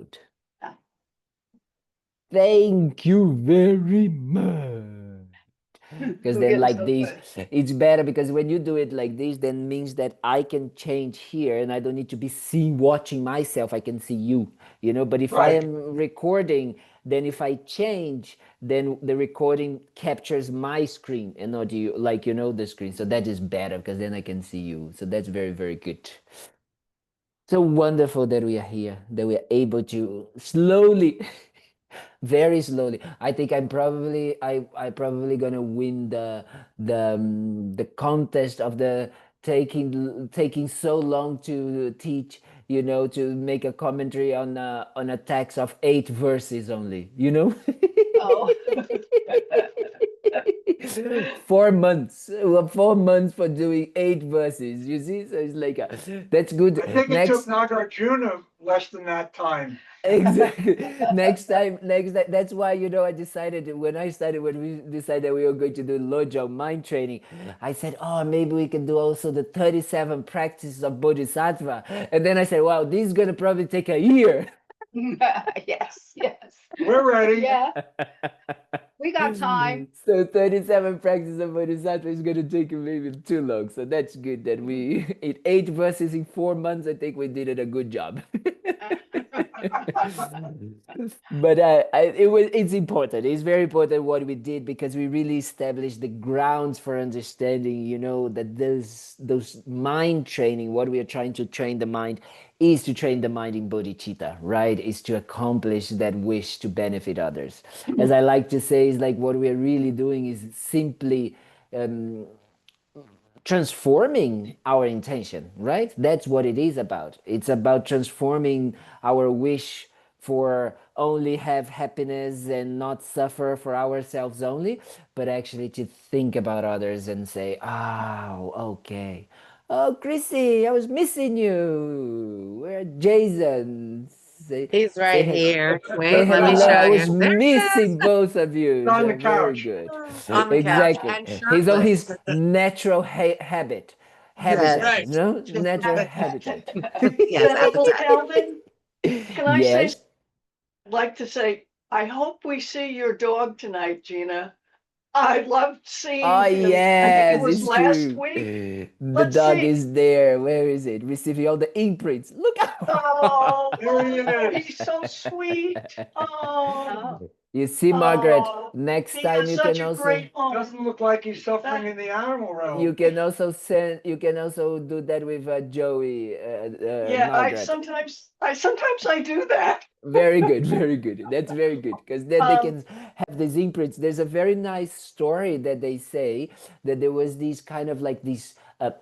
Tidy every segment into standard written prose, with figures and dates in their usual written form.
episode. Thank you very much. Because then like this, it's better because when you do it like this, then means that I can change here and I don't need to be watching myself. I can see you, but if I am recording, then if I change, then the recording captures my screen and not you, like, the screen. So that is better because then I can see you. So that's very, very good. So wonderful that we are here, that we are able to slowly very slowly. I think I probably gonna win the contest of the taking so long to teach, to make a commentary on a text of 8 verses only, Oh. 4 months. Well, 4 months for doing 8 verses. You see, so it's like that's good. I think it took Nagarjuna less than that time. Exactly. Next time. That's why, I decided when we decided we were going to do Lojong mind training, I said, oh, maybe we can do also the 37 practices of Bodhisattva. And then I said, wow, this is going to probably take a year. Yes. We're ready. Yeah. We got time. So 37 practices of Bodhisattva is going to take maybe too long. So that's good that we, in 8 verses in 4 months, I think we did it a good job. But it's important. It's very important what we did because we really established the grounds for understanding, that those mind training, what we are trying to train the mind is to train the mind in bodhicitta, right? Is to accomplish that wish to benefit others. As I like to say, is like what we are really doing is simply transforming our intention, right? That's what it is about. It's about transforming our wish for only have happiness and not suffer for ourselves only, but actually to think about others and say, oh, okay. Oh, Chrissy, I was missing you. Where Jason? He's right here. Say Wait, let me hello. I show was you. There he is. missing both of you. On the So very couch. good. On the couch Exactly. and He's on shirtless. his natural habitat. Yes. Right. Natural habitat. Yes, Venerable appetite. Calvin, can I say, Yes. I'd like to say, I hope we see your dog tonight, Gina. I loved seeing Oh, him. I think yes, it was it's last true. week. The Let's dog see. is there. Where is it? Receiving all the imprints. Look out. Oh, There he is. he's so sweet. Oh, You see, Margaret, oh, next he time has you such can a also great home. Doesn't look like he's suffering in the animal you realm. can also do that with Joey, Yeah, Margaret. sometimes I do that. Very good, very good. That's very good because then they can have these imprints. There's a very nice story that they say that there was these kind of like these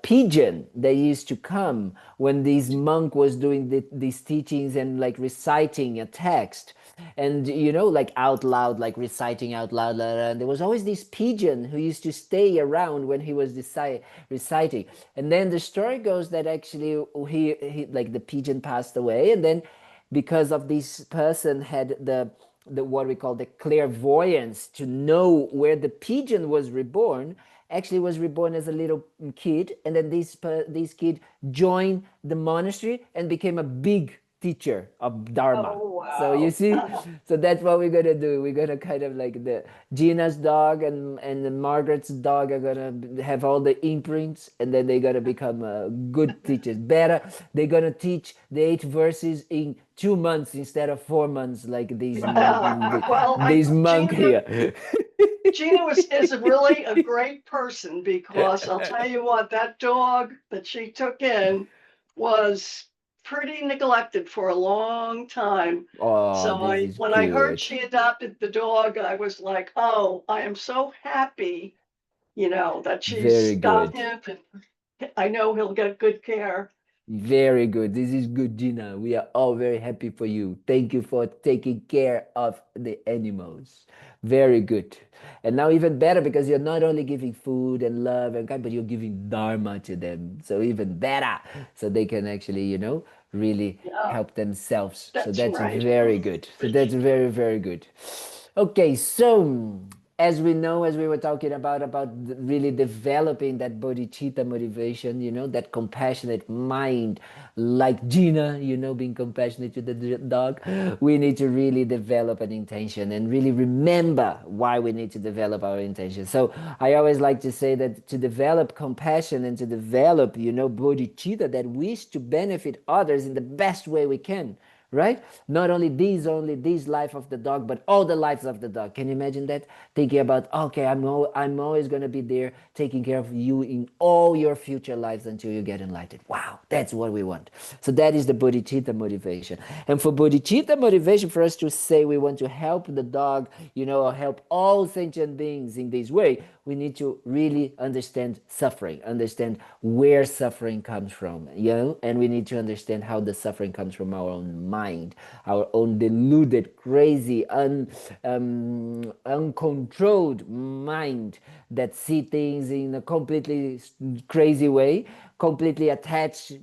pigeon that used to come when this monk was doing these teachings and like reciting a text and like out loud, like reciting out loud, and there was always this pigeon who used to stay around when he was reciting. And then the story goes that actually he like the pigeon passed away, and then because of this person had the what we call the clairvoyance to know where the pigeon was reborn, actually was reborn as a little kid, and then this kid joined the monastery and became a big teacher of Dharma. Oh, wow. So you see, so that's what we're gonna do. We're gonna kind of like the Gina's dog and the Margaret's dog are gonna have all the imprints, and then they're gonna become good teachers. Better, they're gonna teach the 8 verses in 2 months instead of 4 months, like these Well, these monk Gina, here. Gina is really a great person because I'll tell you what, that dog that she took in was pretty neglected for a long time. Oh, So this is when I heard good. she adopted the dog, I was like, oh, I am so happy, that Very she's got good. him, and I know he'll get good care. Very good. This is good, Gina. We are all very happy for you. Thank you for taking care of the animals. Very good. And now even better because you're not only giving food and love and kind, but you're giving dharma to them. So even better. So they can actually, really Yeah, help themselves. So that's that's right. very good. So that's very, very good. Okay, so as we know, as we were talking about really developing that bodhicitta motivation, that compassionate mind, like Gina, being compassionate to the dog, we need to really develop an intention and really remember why we need to develop our intention. So I always like to say that to develop compassion and to develop, bodhicitta, that wish to benefit others in the best way we can, right? Not only this life of the dog, but all the lives of the dog. Can you imagine that? Thinking about, okay, I'm always going to be there taking care of you in all your future lives until you get enlightened. Wow, that's what we want. So that is the bodhicitta motivation. And for bodhicitta motivation, for us to say we want to help the dog, or help all sentient beings in this way, we need to really understand suffering, understand where suffering comes from, and we need to understand how the suffering comes from our own mind, our own deluded, crazy, uncontrolled mind that see things in a completely crazy way, completely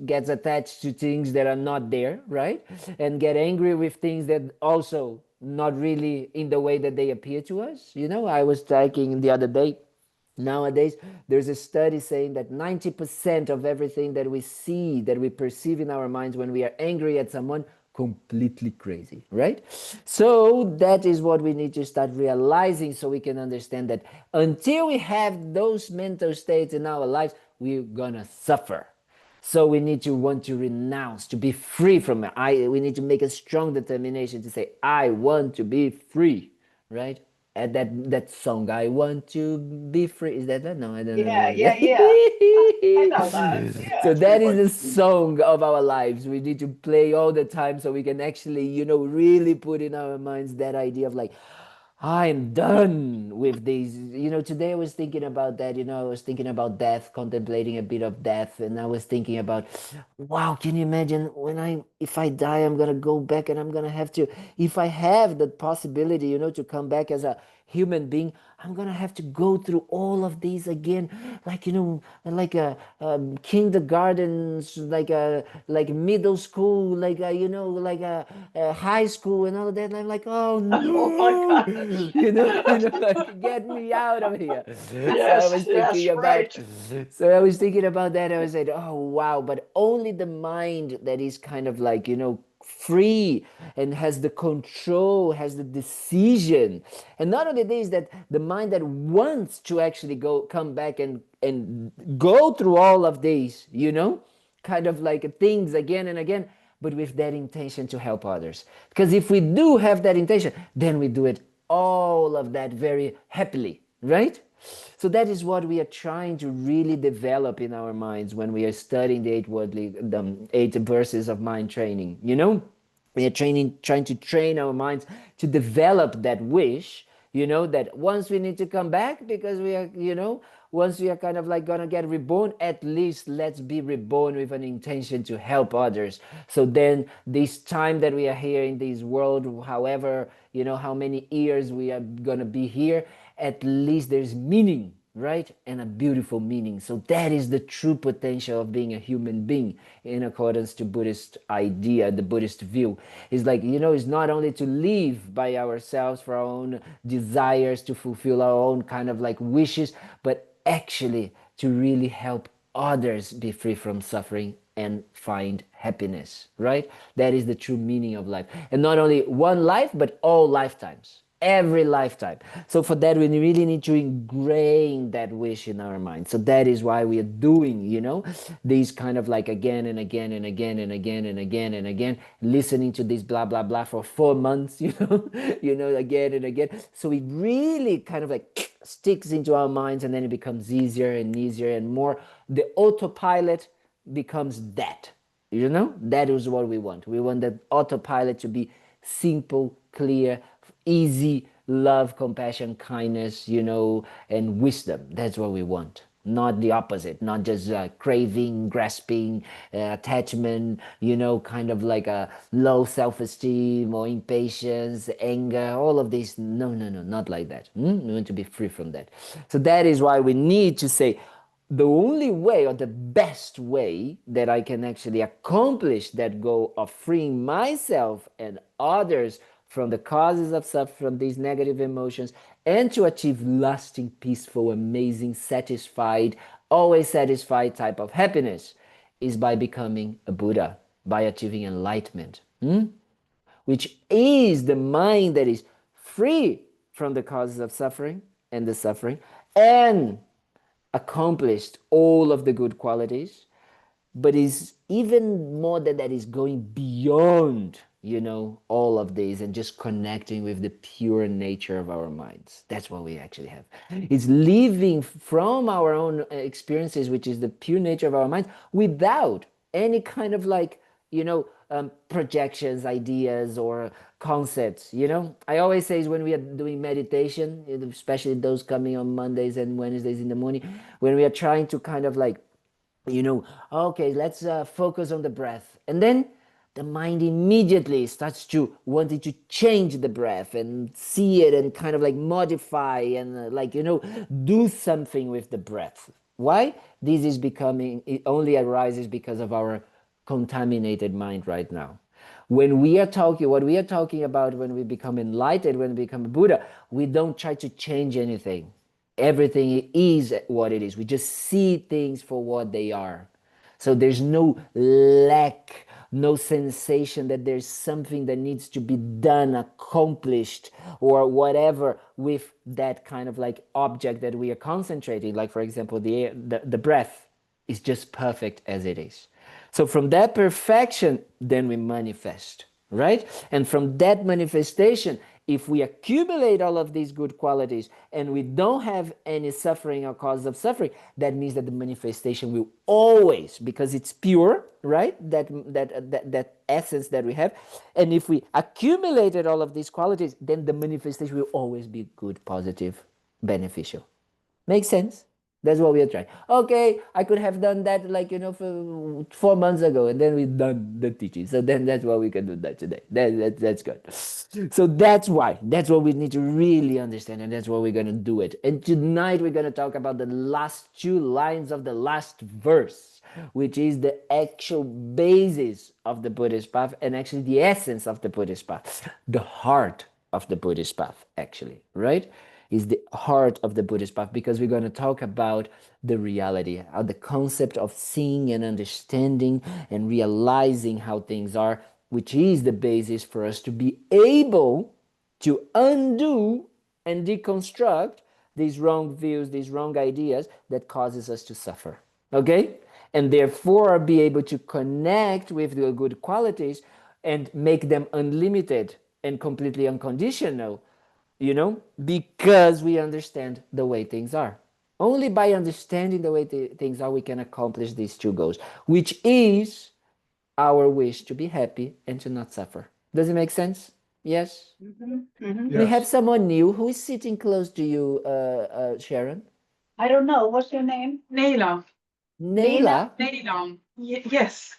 gets attached to things that are not there, right? And get angry with things that also not really in the way that they appear to us. I was talking the other day, nowadays, there's a study saying that 90% of everything that we see, that we perceive in our minds when we are angry at someone, completely crazy, right? So that is what we need to start realizing, so we can understand that until we have those mental states in our lives, we're gonna suffer. So we need to want to renounce, to be free from it. We need to make a strong determination to say, I want to be free, right? And that song, I want to be free. Is that? No, I don't Yeah, know. yeah, yeah. I know that. Yeah, So that is everybody. the song of our lives. We need to play all the time so we can actually, really put in our minds that idea of like, I'm done with these. Today I was thinking about that. I was thinking about death, contemplating a bit of death, and I was thinking about, wow, can you imagine if I die, I'm gonna go back and I'm gonna have to, if I have the possibility, to come back as a human being, I'm gonna have to go through all of these again, like like a kindergartens, like middle school, like like a high school and all of that. And I'm like, oh Oh my no, gosh. like get me out of here. So I Yes, was yes, thinking about, right. that. I was saying, oh wow, but only the mind that is kind of like free and has the control, has the decision, and not only this, that the mind that wants to actually come back and go through all of these, kind of like things again and again, but with that intention to help others. Because if we do have that intention, then we do it all of that very happily, right? So that is what we are trying to really develop in our minds when we are studying the 8 verses of mind training. We are trying to train our minds to develop that wish, that once we need to come back because we are, once we are kind of like gonna get reborn, at least let's be reborn with an intention to help others. So then this time that we are here in this world, however, how many years we are gonna be here, at least there's meaning, right? And a beautiful meaning. So that is the true potential of being a human being in accordance to Buddhist idea, the Buddhist view. It's like, it's not only to live by ourselves for our own desires, to fulfill our own kind of like wishes, but actually to really help others be free from suffering and find happiness, right? That is the true meaning of life. And not only one life, but all lifetimes, every lifetime. So for that, we really need to ingrain that wish in our mind. So that is why we are doing, these kind of like again and again and again and again and again and again, listening to this blah blah blah for 4 months, again and again. So it really kind of like sticks into our minds, and then it becomes easier and easier and more. The autopilot becomes that. That is what we want. We want that autopilot to be simple, clear, easy, love, compassion, kindness, and wisdom. That's what we want. Not the opposite, not just craving, grasping, attachment, kind of like a low self-esteem or impatience, anger, all of this. No, no, no, not like that. We want to be free from that. So that is why we need to say, the only way or the best way that I can actually accomplish that goal of freeing myself and others from the causes of suffering, from these negative emotions, and to achieve lasting, peaceful, amazing, satisfied, always satisfied type of happiness is by becoming a Buddha, by achieving enlightenment, which is the mind that is free from the causes of suffering and the suffering, and accomplished all of the good qualities, but is even more than that, is going beyond, all of these and just connecting with the pure nature of our minds. That's what we actually have. It's living from our own experiences, which is the pure nature of our minds, without any kind of projections, ideas, or concepts. I always say is when we are doing meditation, especially those coming on Mondays and Wednesdays in the morning, when we are trying to kind of okay, let's focus on the breath. And then the mind immediately starts to wanting to change the breath and see it and kind of modify and do something with the breath. Why? This is becoming, it only arises because of our contaminated mind right now. When we are talking, what we are talking about when we become enlightened, when we become a Buddha, we don't try to change anything. Everything is what it is. We just see things for what they are. So there's no lack, no sensation that there's something that needs to be done, accomplished, or whatever with that kind of object that we are concentrating. Like, for example, the breath is just perfect as it is. So from that perfection, then we manifest, right? And from that manifestation, if we accumulate all of these good qualities and we don't have any suffering or cause of suffering, that means that the manifestation will always, because it's pure, right? That essence that we have. And if we accumulated all of these qualities, then the manifestation will always be good, positive, beneficial. Makes sense? That's what we are trying. Okay, I could have done that for 4 months ago, and then we've done the teaching. So then that's why we can do that today. That's good. So that's why. That's what we need to really understand, and that's why we're going to do it. And tonight we're going to talk about the last 2 lines of the last verse, which is the actual basis of the Buddhist path, and actually the essence of the Buddhist path, the heart of the Buddhist path, actually, right? Is the heart of the Buddhist path, because we're going to talk about the reality, the concept of seeing and understanding and realizing how things are, which is the basis for us to be able to undo and deconstruct these wrong views, these wrong ideas that causes us to suffer. Okay? And therefore be able to connect with the good qualities and make them unlimited and completely unconditional, because we understand the way things are. Only by understanding the way things are, we can accomplish these 2 goals, which is our wish to be happy and to not suffer. Does it make sense? Yes? We have someone new who is sitting close to you, Sharon. I don't know. What's your name? Nayla. Nayla? Nayla. Yes.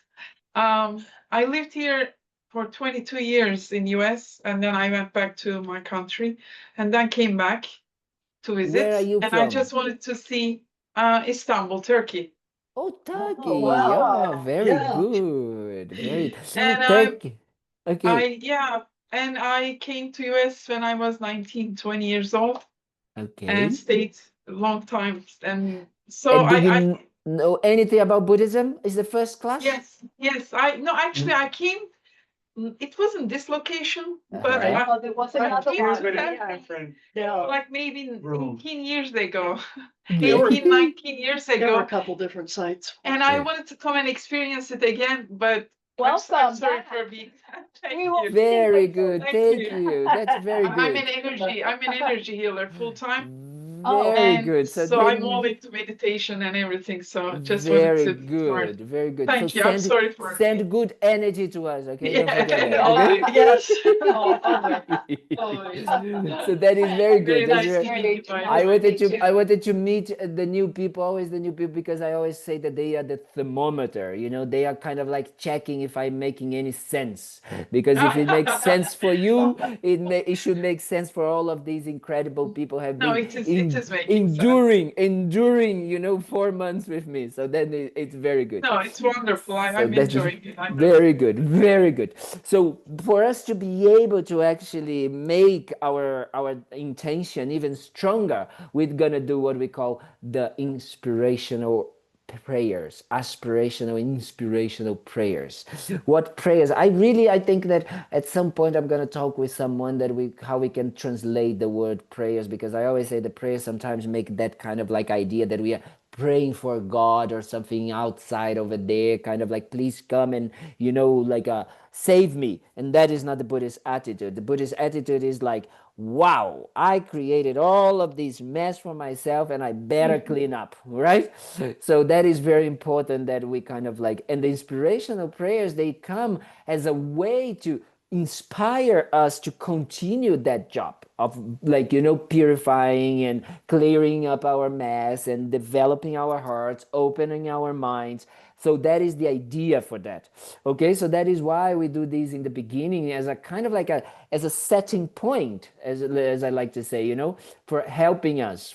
I lived here for 22 years in US, and then I went back to my country and then came back to visit. Where are you and from? I just wanted to see Istanbul, Turkey. Oh, Turkey. Oh, wow. Oh, very Yeah. good. Very And Turkey. Okay. And I came to US when I was 19, 20 years old Okay. and stayed a long time. And so And do you know anything about Buddhism? Is the first class? Yes. I came. It wasn't this location, but Right. Oh, there was another Here's one. what Yeah. Different Yeah. like maybe room. 18 years ago, Yeah. 18, 19 years There were ago. a couple different sites. And I wanted to come and experience it again, but I'm Welcome sorry back. for being. Thank We will you. Very good. Thank Thank you. That's very I'm good. an energy healer full time. Very And good. So so I'm then, all into meditation and everything. So just very wanted to start. good. Very good. Thank So you. I'm sorry for send good energy to us. Okay. Don't Yeah, forget that. I'll Okay. do. Yes. Always. So that is very good. Very That's nice very, to meet you. I wanted to meet the new people, always the new people, because I always say that they are the thermometer. They are kind of like checking if I'm making any sense. Because if it makes sense for you, it should make sense for all of these incredible people who have No, been it is It is making sense. enduring, 4 months with me. So then it's very good. No, it's wonderful. So I'm that is enjoying it. I know. very good, very good. So for us to be able to actually make our intention even stronger, we're gonna do what we call the inspirational prayers, inspirational prayers. What prayers? I think that at some point I'm gonna talk with someone that how we can translate the word prayers, because I always say the prayers sometimes make that kind of like idea that we are praying for God or something outside over there, kind of like, please come and like save me. And that is not the Buddhist attitude. The Buddhist attitude is like, wow, I created all of this mess for myself and I better clean up, right? So that is very important, that we kind of like, and the inspirational prayers, they come as a way to inspire us to continue that job of like purifying and clearing up our mess and developing our hearts, opening our minds. So that is the idea for that. Okay, so that is why we do this in the beginning as a kind of like as a setting point, as I like to say, for helping us,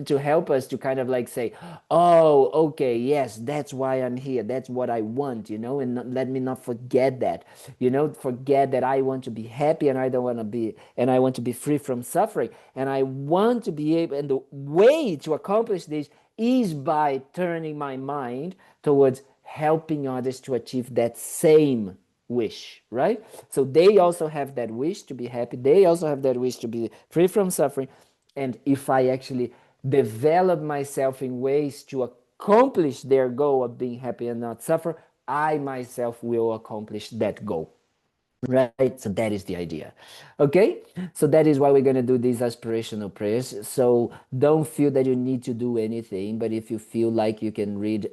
to help us to kind of like say, oh, okay, yes, that's why I'm here, that's what I want, and let me not forget that, forget that I want to be happy, and I don't want to be, and I want to be free from suffering, and I want to be able, and the way to accomplish this is by turning my mind towards helping others to achieve that same wish, right? So they also have that wish to be happy, they also have that wish to be free from suffering. And if I actually develop myself in ways to accomplish their goal of being happy and not suffer, I myself will accomplish that goal. Right, so that is the idea. Okay, so that is why we're going to do these aspirational prayers. So don't feel that you need to do anything, but if you feel like you can read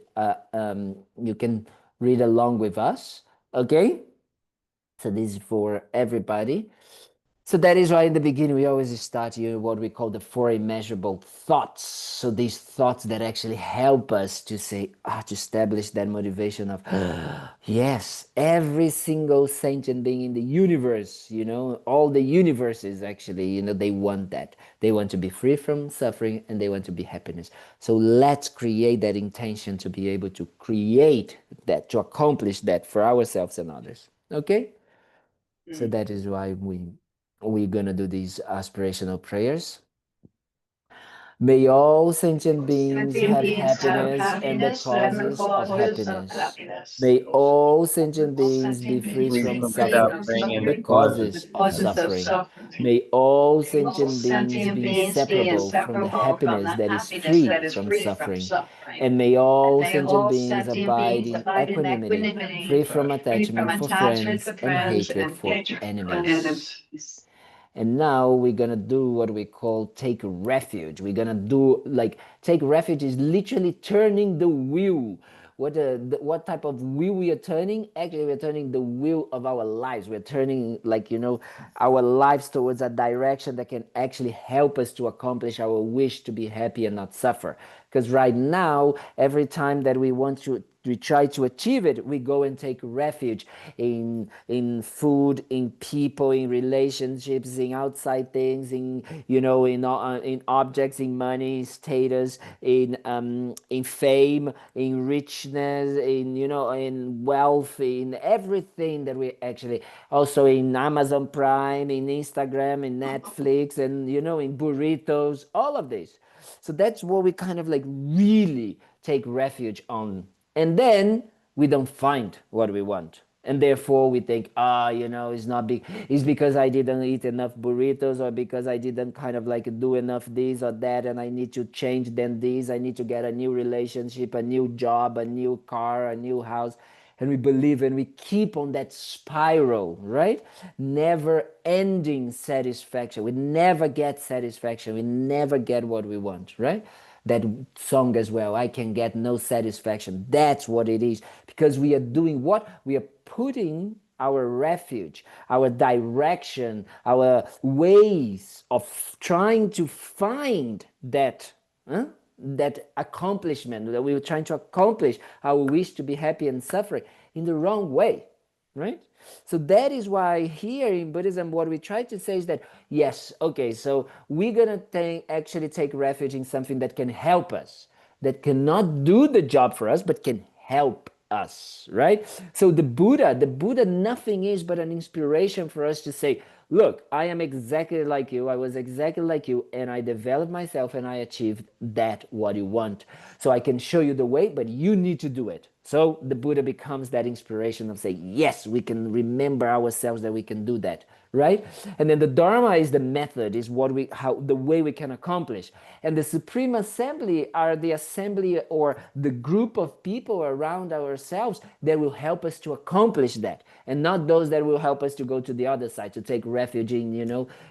along with us. Okay, so this is for everybody. So that is why in the beginning we always start here what we call the four immeasurable thoughts. So these thoughts that actually help us to say, to establish that motivation of, yes, every single sentient being in the universe, all the universes actually, they want that. They want to be free from suffering and they want to be happiness. So let's create that intention to be able to create that, to accomplish that for ourselves and others. Okay? So that is why we're gonna do these aspirational prayers. May all sentient beings Sentient have beings have happiness and the happiness and the causes of causes of happiness. happiness. May all sentient All beings be sentient free beings Free from be from free suffering from suffering and and the the suffering and causes the causes of of causes of suffering. suffering. suffering. May all May all sentient beings sentient be beings be inseparable from the inseparable from happiness the that is happiness free that is from free from suffering. suffering. And may And all may sentient all beings sentient abide beings in abide in equanimity, equanimity, free from free from attachment for attachment friends for and friends hatred and for hatred for enemies. enemies. And now we're gonna do what we call take refuge. We're gonna do like take refuge is literally turning the wheel. What type of wheel we are turning? Actually, we're turning the wheel of our lives. We're turning our lives towards a direction that can actually help us to accomplish our wish to be happy and not suffer. Because right now, every time that we try to achieve it, we go and take refuge in food, in people, in relationships, in outside things, in objects, in money, status, in fame, in richness, in wealth, in everything that we actually, also in Amazon Prime, in Instagram, in Netflix, and in burritos, all of this. So that's what we kind of like really take refuge on. And then we don't find what we want. And therefore we think, it's not big. It's because I didn't eat enough burritos, or because I didn't kind of like do enough this or that, and I need to change then this. I need to get a new relationship, a new job, a new car, a new house. And we believe and we keep on that spiral, right? Never ending satisfaction. We never get satisfaction. We never get what we want, right? That song as well, I can get no satisfaction. That's what it is. Because we are doing what? We are putting our refuge, our direction, our ways of trying to find that accomplishment that we were trying to accomplish, our wish to be happy and suffering, in the wrong way. right? So that is why here in Buddhism, what we try to say is that, yes, okay, so we're going to actually take refuge in something that can help us, that cannot do the job for us, but can help us, right? So the Buddha, nothing is but an inspiration for us to say, look, I am exactly like you, I was exactly like you, and I developed myself and I achieved that what you want. So I can show you the way, but you need to do it. So the Buddha becomes that inspiration of saying, yes, we can remember ourselves that we can do that, right? And then the Dharma is the method, is the way we can accomplish. And the Supreme Assembly are the assembly or the group of people around ourselves that will help us to accomplish that, and not those that will help us to go to the other side, to take refuge in,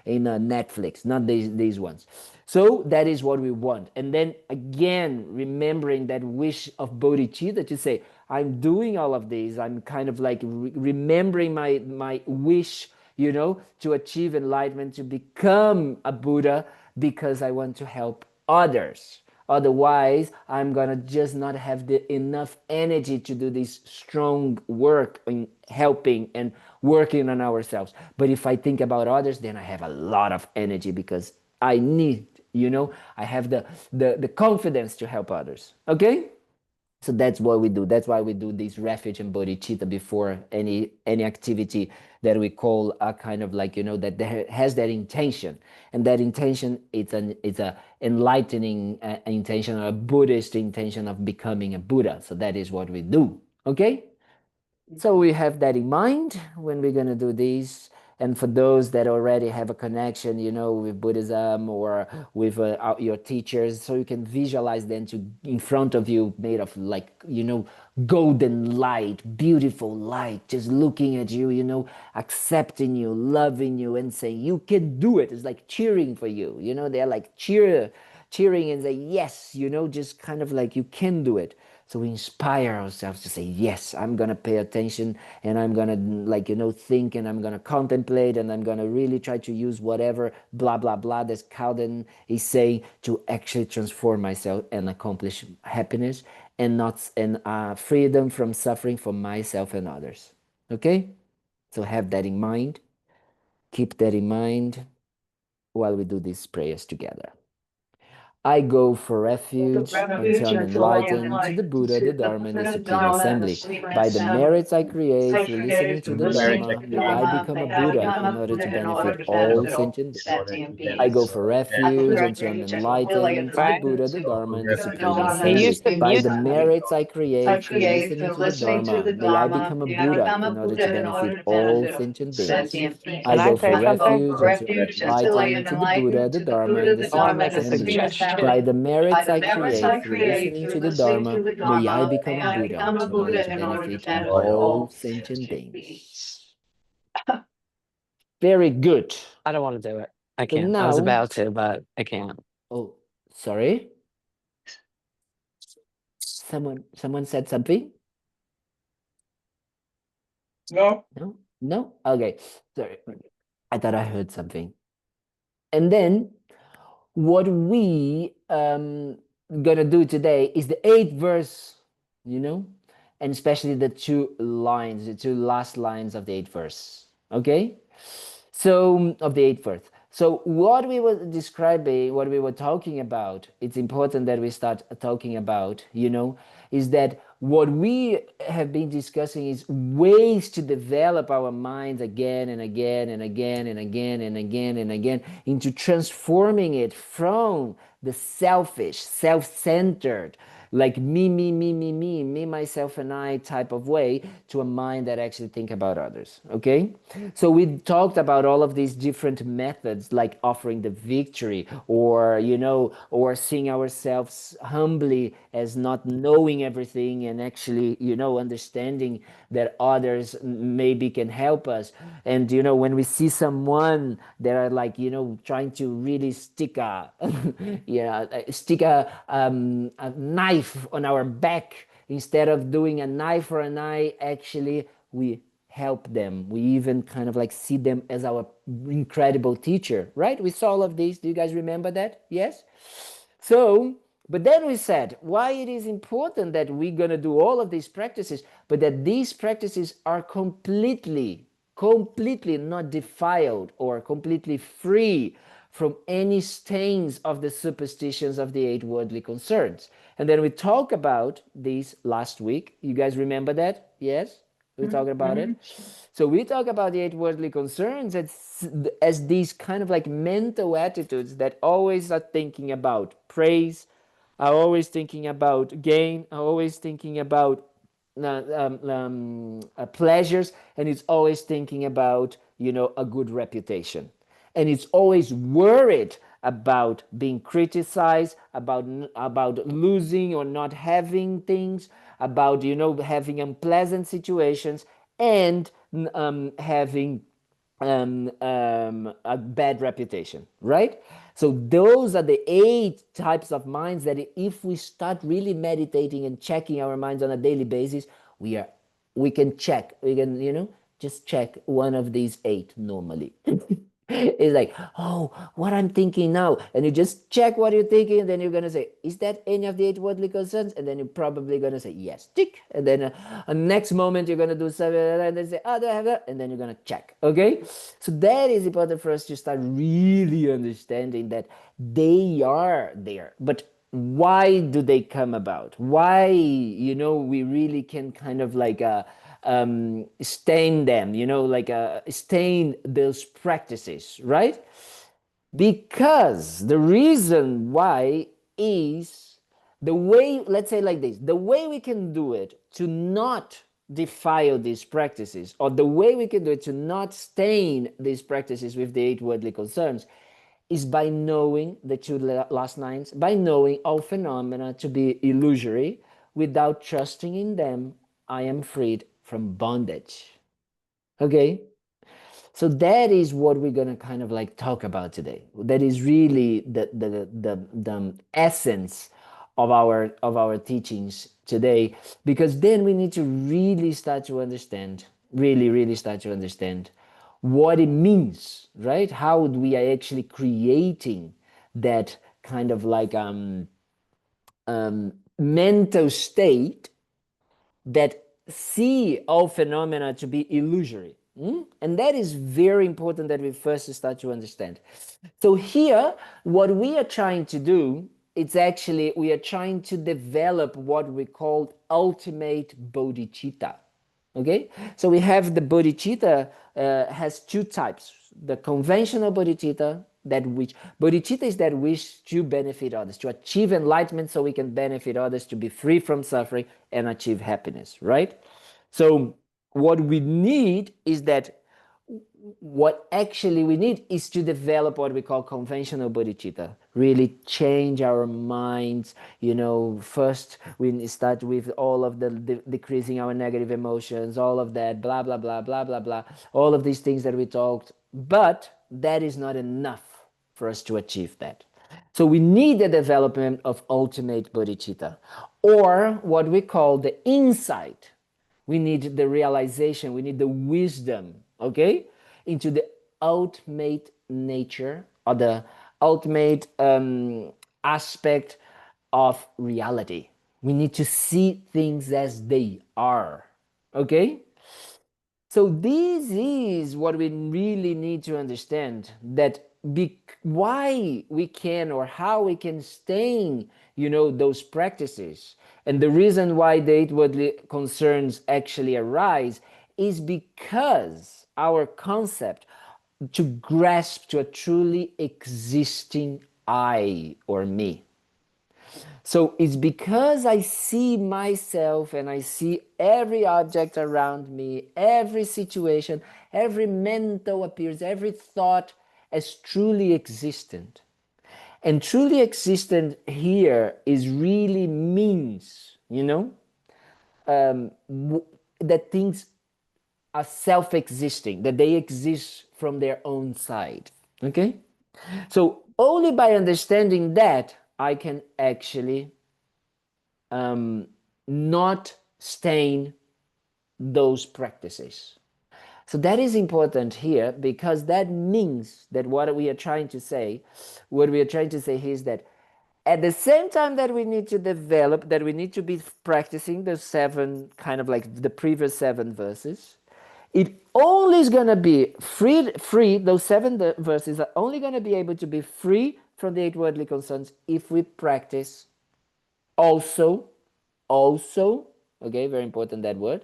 in Netflix, not these ones. So that is what we want. And then again, remembering that wish of bodhicitta to say, I'm doing all of these. I'm kind of like remembering my wish, to achieve enlightenment, to become a Buddha, because I want to help others. Otherwise, I'm gonna just not have enough energy to do this strong work in helping and working on ourselves. But if I think about others, then I have a lot of energy, because I need, I have the confidence to help others. Okay? So that's what we do. That's why we do this refuge and bodhicitta before any activity that we call a kind of like, that has that intention. And that intention, it's a enlightening intention, or a Buddhist intention of becoming a Buddha. So that is what we do. Okay? So we have that in mind when we're going to do these. And for those that already have a connection, with Buddhism or with your teachers, so you can visualize them in front of you, made of like, golden light, beautiful light, just looking at you, accepting you, loving you, and saying, you can do it. It's like cheering for you, they're like cheering and say, yes, just kind of like you can do it. So we inspire ourselves to say, yes, I'm going to pay attention, and I'm going to think, and I'm going to contemplate, and I'm going to really try to use whatever blah, blah, blah that Calden is saying to actually transform myself and accomplish happiness and freedom from suffering for myself and others. Okay? So have that in mind. Keep that in mind while we do these prayers together. I go for refuge until I'm enlightened to the Buddha, the Dharma, and the Supreme Assembly. By the merits I create through listening to the Dharma, may I become a Buddha in order to benefit all sentient beings. I go for refuge until I'm enlightened to the Buddha, the Dharma, and the Supreme Assembly. By the merits I create through listening to the Dharma, may I become a Buddha in order to benefit all sentient beings. I Can I go say for something? refuge until I'm enlightened to the Buddha, the Dharma, and the I want to Supreme make a Assembly. suggestion. By the merits I create through listening to the Dharma, may I become a Buddha in order to benefit all sentient beings. Very good. I don't want to do it. I So can't. I was now, about to, but I can't. oh, sorry. Someone said something? No, No? No? Okay. Sorry. I thought I heard something. And then what we gonna do today is the 8th verse, and especially the two last lines of the 8th verse. Okay? So of the 8th verse. So what we were describing, what we were talking about, it's important that we start talking about, is that what we have been discussing is ways to develop our minds again and again and again and again and again and again into transforming it from the selfish, self-centered, like me, myself, and I type of way to a mind that actually think about others. Okay? So we talked about all of these different methods, like offering the victory, or or seeing ourselves humbly as not knowing everything, and actually understanding that others maybe can help us. And when we see someone that are like trying to really stick a a knife on our back, instead of doing a knife for an eye, actually we help them. We even kind of like see them as our incredible teacher, right? We saw all of these. Do you guys remember that? Yes? So But then we said why it is important that we're going to do all of these practices, but that these practices are completely not defiled or completely free from any stains of the superstitions of the 8 worldly concerns. And then we talked about these last week. You guys remember that? Yes? We talked about it. So we talk about the 8 worldly concerns as these kind of like mental attitudes that always are thinking about praise, are always thinking about gain, are always thinking about pleasures, and it's always thinking about, you know, a good reputation. And it's always worried about being criticized, about losing or not having things, about, you know, having unpleasant situations, and having a bad reputation, right? So those are the 8 types of minds that if we start really meditating and checking our minds on a daily basis, we can check, we can, you know, just check one of these 8 normally. It's like, oh, what I'm thinking now. And you just check what you're thinking, and then you're going to say, is that any of the 8 worldly concerns? And then you're probably going to say, yes, tick. And then next moment, you're going to do something, and then say, oh, do I have that? And then you're going to check, okay? So that is important for us to start really understanding that they are there. But why do they come about? Why, you know, we really can kind of like stain them, you know, like stain those practices, right? Because the reason why is the way, let's say like this, the way we can do it to not defile these practices, or the way we can do it to not stain these practices with the 8 worldly concerns, is by knowing the 2 last lines, by knowing all phenomena to be illusory. Without trusting in them, I am freed from bondage. Okay? So that is what we're going to kind of like talk about today. That is really the essence of our teachings today, because then we need to really start to understand, really start to understand what it means, right? How we are actually creating that kind of like mental state that see all phenomena to be illusory. And that is very important that we first start to understand. So here, what we are trying to do, it's actually, we are trying to develop what we call ultimate bodhicitta. Okay, so we have the bodhicitta has 2 types. The conventional bodhicitta, that which bodhicitta is that wish to benefit others, to achieve enlightenment so we can benefit others, to be free from suffering and achieve happiness, right? So what we need is that what actually we need is to develop what we call conventional bodhicitta, really change our minds. You know, first we start with all of the decreasing our negative emotions, all of that, blah blah blah blah blah blah, all of these things that we talked, but that is not enough for us to achieve that. So we need the development of ultimate bodhicitta, or what we call the insight. We need the realization, we need the wisdom, okay, into the ultimate nature, or the ultimate aspect of reality. We need to see things as they are, okay? So this is what we really need to understand, that why we can, or how we can stain, you know, those practices. And the reason why the 8 worldly concerns actually arise is because our concept to grasp to a truly existing I or me. So it's because I see myself and I see every object around me, every situation, every mental appearance, every thought as truly existent. And truly existent here is really means, you know, that things are self-existing, that they exist from their own side. Okay? So only by understanding that I can actually not stain those practices. So that is important here, because that means that what we are trying to say here is that At the same time that we need to develop, that we need to be practicing the 7, kind of like the previous 7 verses, it only is going to be free, those 7 verses are only going to be able to be free from the 8 worldly concerns if we practice also, okay, very important that word,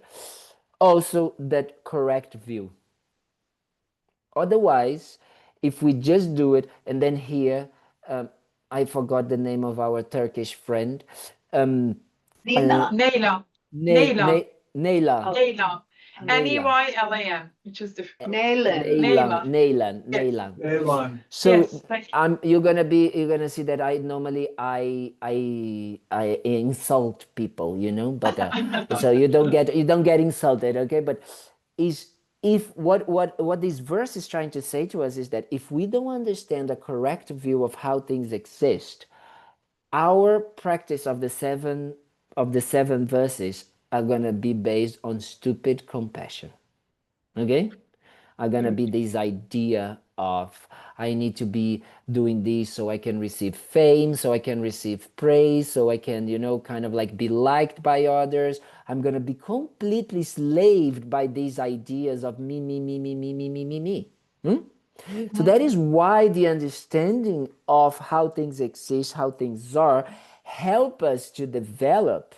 also that correct view. Otherwise, if we just do it and then here, I forgot the name of our Turkish friend. Nina. Neyla. Neyla. Neylan. Neylan, which is difficult. Nailen. Neylan. Elon. So Yes, thank you. you're gonna see that I normally I insult people, you know, but so you don't get insulted, okay? But is if what this verse is trying to say to us is that if we don't understand the correct view of how things exist, our practice of the seven verses are gonna be based on stupid compassion, okay? Are gonna be this idea of I need to be doing this so I can receive fame, so I can receive praise, so I can, you know, kind of like be liked by others. I'm gonna be completely slaved by these ideas of me, me, me, me, me, me, me, me, me. So that is why the understanding of how things exist, how things are, help us to develop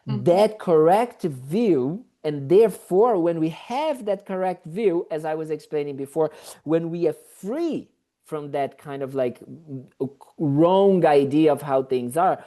that correct view. And therefore, when we have that correct view, as I was explaining before, when we are free from that kind of like wrong idea of how things are,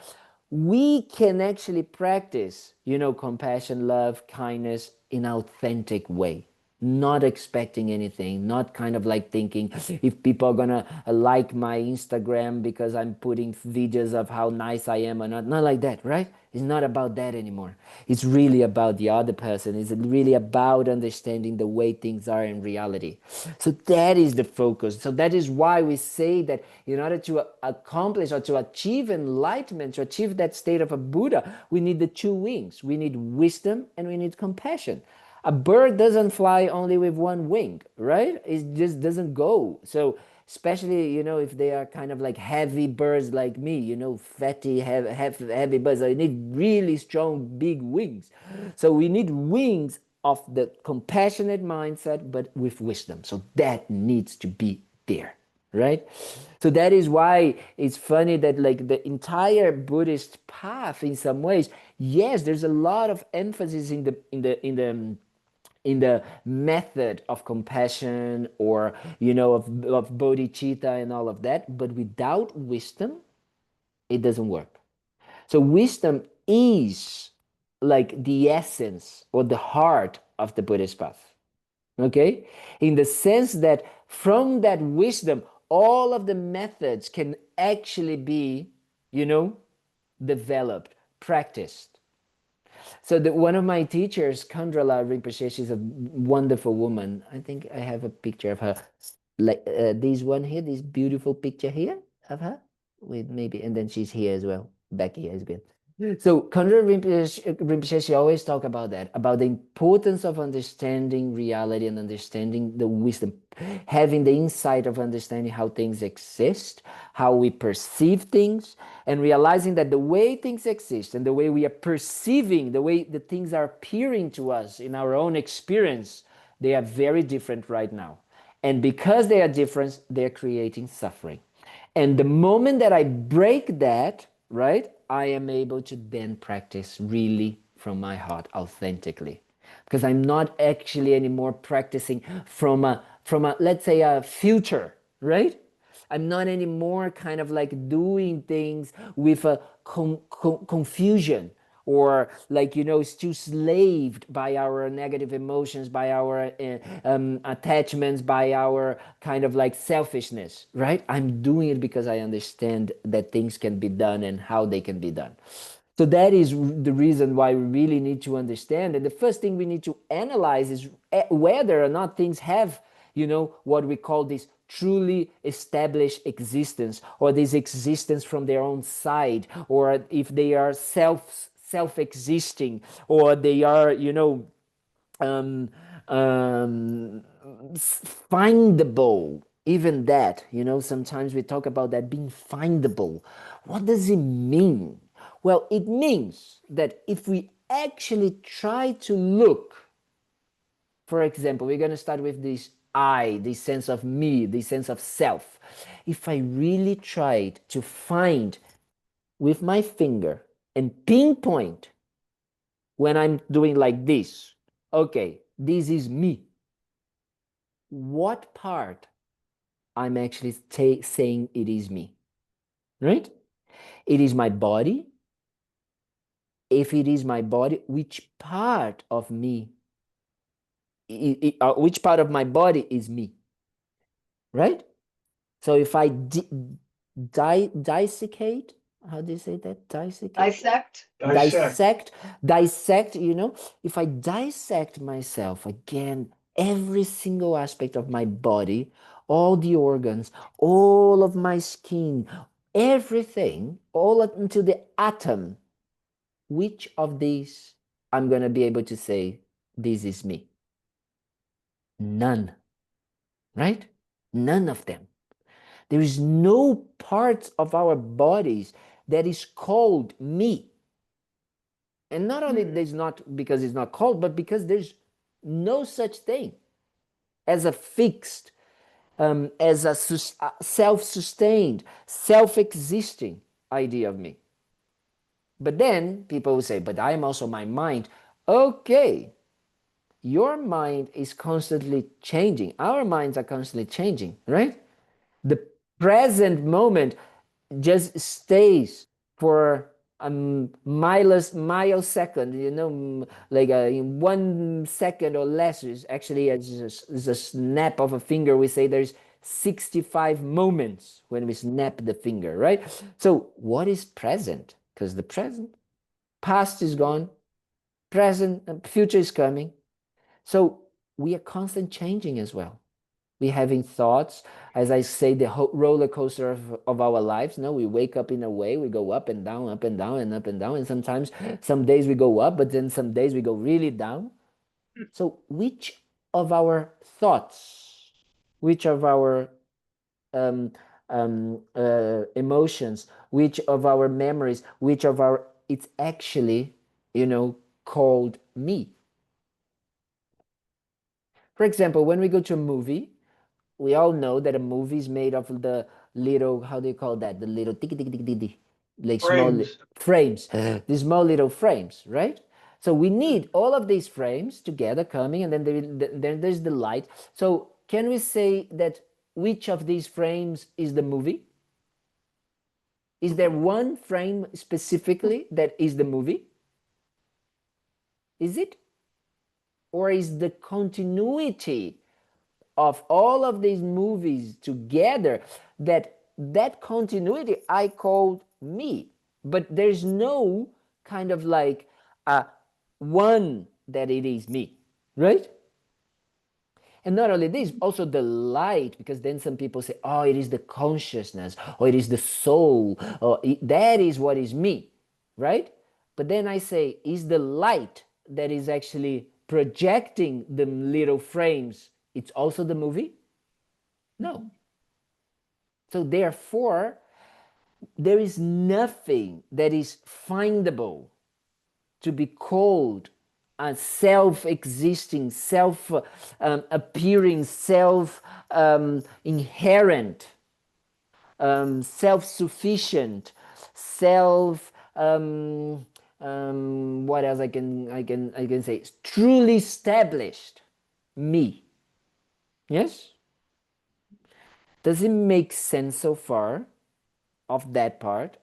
we can actually practice, you know, compassion, love, kindness in an authentic way. Not expecting anything, not kind of like thinking if people are gonna like my Instagram because I'm putting videos of how nice I am or not. Not like that, right? It's not about that anymore. It's really about the other person. It's really about understanding the way things are in reality. So that is the focus. So that is why we say that in order to accomplish or to achieve enlightenment, to achieve that state of a Buddha, we need the 2 wings. We need wisdom and we need compassion. A bird doesn't fly only with 1 wing, right? It just doesn't go. So especially, you know, if they are kind of like heavy birds like me, you know, fatty, heavy birds, so you need really strong, big wings. So we need wings of the compassionate mindset, but with wisdom. So that needs to be there, right? So that is why it's funny that like the entire Buddhist path, in some ways, yes, there's a lot of emphasis in the method of compassion, or you know, of bodhicitta and all of that, but without wisdom it doesn't work. So wisdom is like the essence or the heart of the Buddhist path, okay, in the sense that from that wisdom all of the methods can actually be, you know, developed, practiced. So one of my teachers, Kandrala Rinpoche, she's a wonderful woman. I think I have a picture of her, like this one here, this beautiful picture here of her, with maybe, and then she's here as well. Back here is good. So Kandrala Rinpoche, she always talk about that, about the importance of understanding reality and understanding the wisdom, having the insight of understanding how things exist, how we perceive things, and realizing that the way things exist and the way we are perceiving, the way the things are appearing to us in our own experience, they are very different right now. And because they are different, they're creating suffering. And the moment that I break that, right, I am able to then practice really from my heart, authentically. Because I'm not actually anymore practicing from a let's say a future, right? I'm not anymore kind of like doing things with a confusion, or like, you know, still slaved by our negative emotions, by our attachments, by our kind of like selfishness, right? I'm doing it because I understand that things can be done and how they can be done. So that is the reason why we really need to understand. And the first thing we need to analyze is whether or not things have, you know, what we call this truly established existence, or this existence from their own side, or if they are self-existing, or they are, you know, findable even that, you know, sometimes we talk about that being findable. What does it mean? Well, it means that if we actually try to look, for example, we're going to start with this I, this sense of me, this sense of self. If I really tried to find with my finger and pinpoint when I'm doing like this, okay, this is me. What part I'm actually saying it is me, right? It is my body. If it is my body, which part of me, which part of my body is me, right? So if I dissecate, how do you say that? Dissect. Dissect, you know, if I dissect myself again, every single aspect of my body, all the organs, all of my skin, everything, all up into the atom, which of these I'm going to be able to say, this is me? None, right? None of them. There is no part of our bodies that is called me. And not only there's not because it's not called, but because there's no such thing as a fixed, as a self-sustained, self-existing idea of me. But then people will say, but I am also my mind. Okay, your mind is constantly changing. Our minds are constantly changing, right? The present moment just stays for a millisecond, you know, like in 1 second or less. Is actually is a snap of a finger. We say there's 65 moments when we snap the finger, right? So what is present? Because the present, past is gone, present, future is coming. So we are constantly changing as well. We're having thoughts, as I say, the roller coaster of our lives. No, we wake up in a way, we go up and down, up and down, and up and down. And sometimes, some days we go up, but then some days we go really down. So which of our thoughts, which of our emotions, which of our memories, which of our, it's actually, you know, called me? For example, when we go to a movie, we all know that a movie is made of the little, how do you call that? The little tick tick tick tick tick, like small frames, the small little frames, right? So we need all of these frames together coming, and then there's the light. So can we say that which of these frames is the movie? Is there one frame specifically that is the movie? Is it? Or is the continuity of all of these movies together, that continuity I called me? But there's no kind of like one that it is me, right? And not only this, also the light, because then some people say, oh, it is the consciousness, or it is the soul, or that is what is me, right? But then I say, is the light that is actually projecting the little frames, it's also the movie? No. So therefore, there is nothing that is findable to be called a self-existing, self-appearing, self-inherent, self-sufficient, what else I can say? Truly established me. Yes? Does it make sense so far of that part?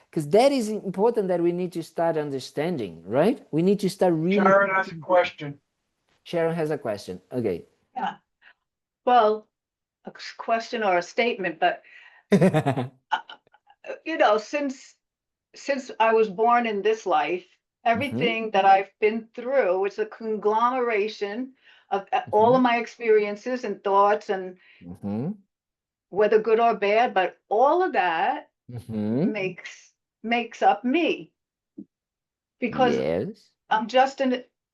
Because that is important, that we need to start understanding, right? We need to start really. Sharon has a question. Sharon has a question. Okay. Yeah. Well, a question or a statement, but you know, since I was born in this life, everything that I've been through is a conglomeration of all of my experiences and thoughts, and whether good or bad, but all of that makes up me, because Yes. I'm just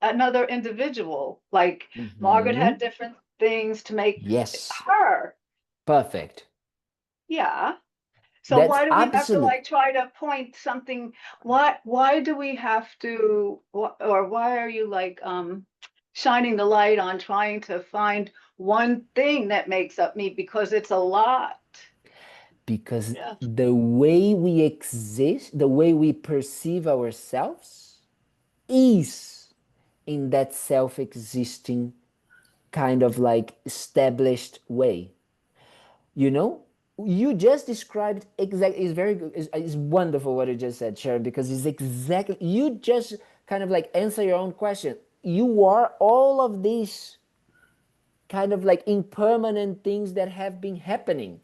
another individual. Like Margaret had different things to make Yes. her. Perfect. Yeah. So That's why do we have to absolute. like try to point something? Why do we have to, or why are you like shining the light on trying to find one thing that makes up me? Because it's a lot. Because Yeah. the way we exist, the way we perceive ourselves is in that self-existing kind of like established way. You know, you just described exactly, it's very good, it's wonderful what you just said, Sharon, because it's exactly, you just kind of like answer your own question. You are all of these kind of like impermanent things that have been happening.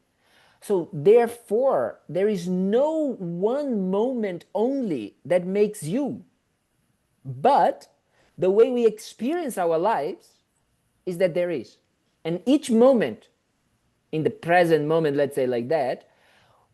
So therefore, there is no one moment only that makes you, but the way we experience our lives is that there is. And each moment, in the present moment, let's say like that,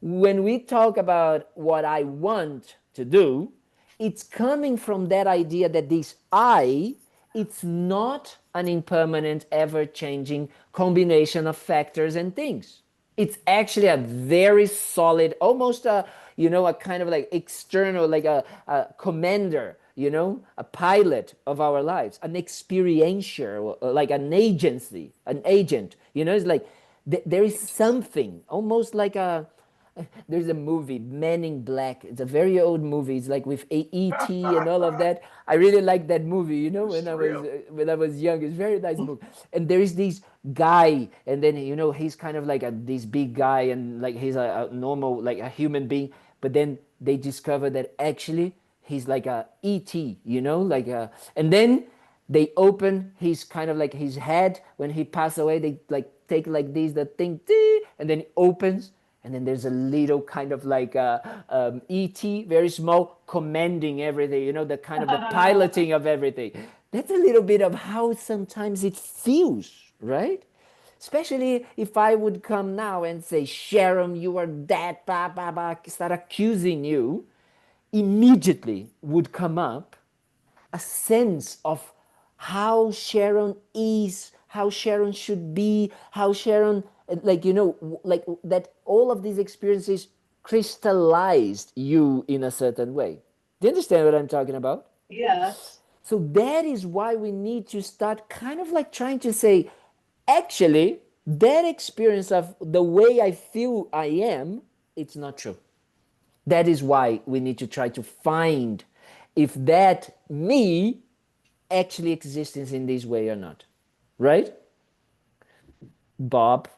when we talk about what I want to do, it's coming from that idea that this I, it's not an impermanent, ever-changing combination of factors and things. It's actually a very solid, almost a, you know, a kind of like external, like a commander, you know, a pilot of our lives, an experiential, like an agency, an agent, you know, it's like there is something almost like a, there's a movie, Men in Black. It's a very old movie. It's like with E.T. and all of that. I really like that movie. You know, when I was young, it's a very nice movie. And there is this guy, and then you know he's kind of like this big guy, and like he's a normal like a human being. But then they discover that actually he's like a E.T. You know, like a, and then they open his kind of like his head when he passed away. They like take like this the thing, and then it opens, and then there's a little kind of like ET, very small, commanding everything, you know, the kind of the piloting of everything. That's a little bit of how sometimes it feels, right? Especially if I would come now and say, Sharon, you are that, blah, blah, blah, start accusing you, immediately would come up a sense of how Sharon is, how Sharon should be, how Sharon, like, you know, like that all of these experiences crystallized you in a certain way. Do you understand what I'm talking about? Yes. So that is why we need to start kind of like trying to say, actually, that experience of the way I feel I am, it's not true. That is why we need to try to find if that me actually exists in this way or not. Right? Bob?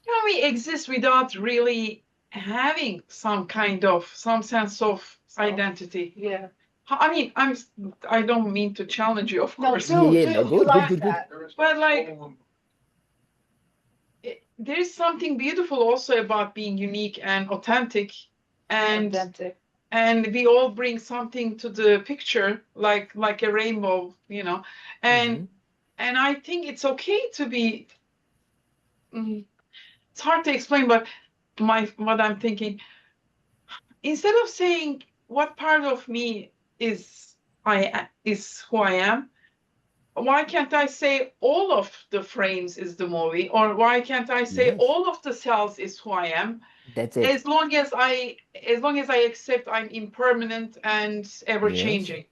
Can we exist without really having some kind of some sense of identity? Yeah. I mean, I don't mean to challenge you, of No, course. No, you good, good, like good, good. that. But like there is something beautiful also about being unique and authentic, and Authentic. and we all bring something to the picture, like a rainbow, you know. And and I think it's okay to be. It's hard to explain, but what I'm thinking, instead of saying what part of me is who I am, why can't I say all of the frames is the movie, or why can't I say Yes, all of the cells is who I am? that's it. As long as I accept I'm impermanent and ever Yes. changing,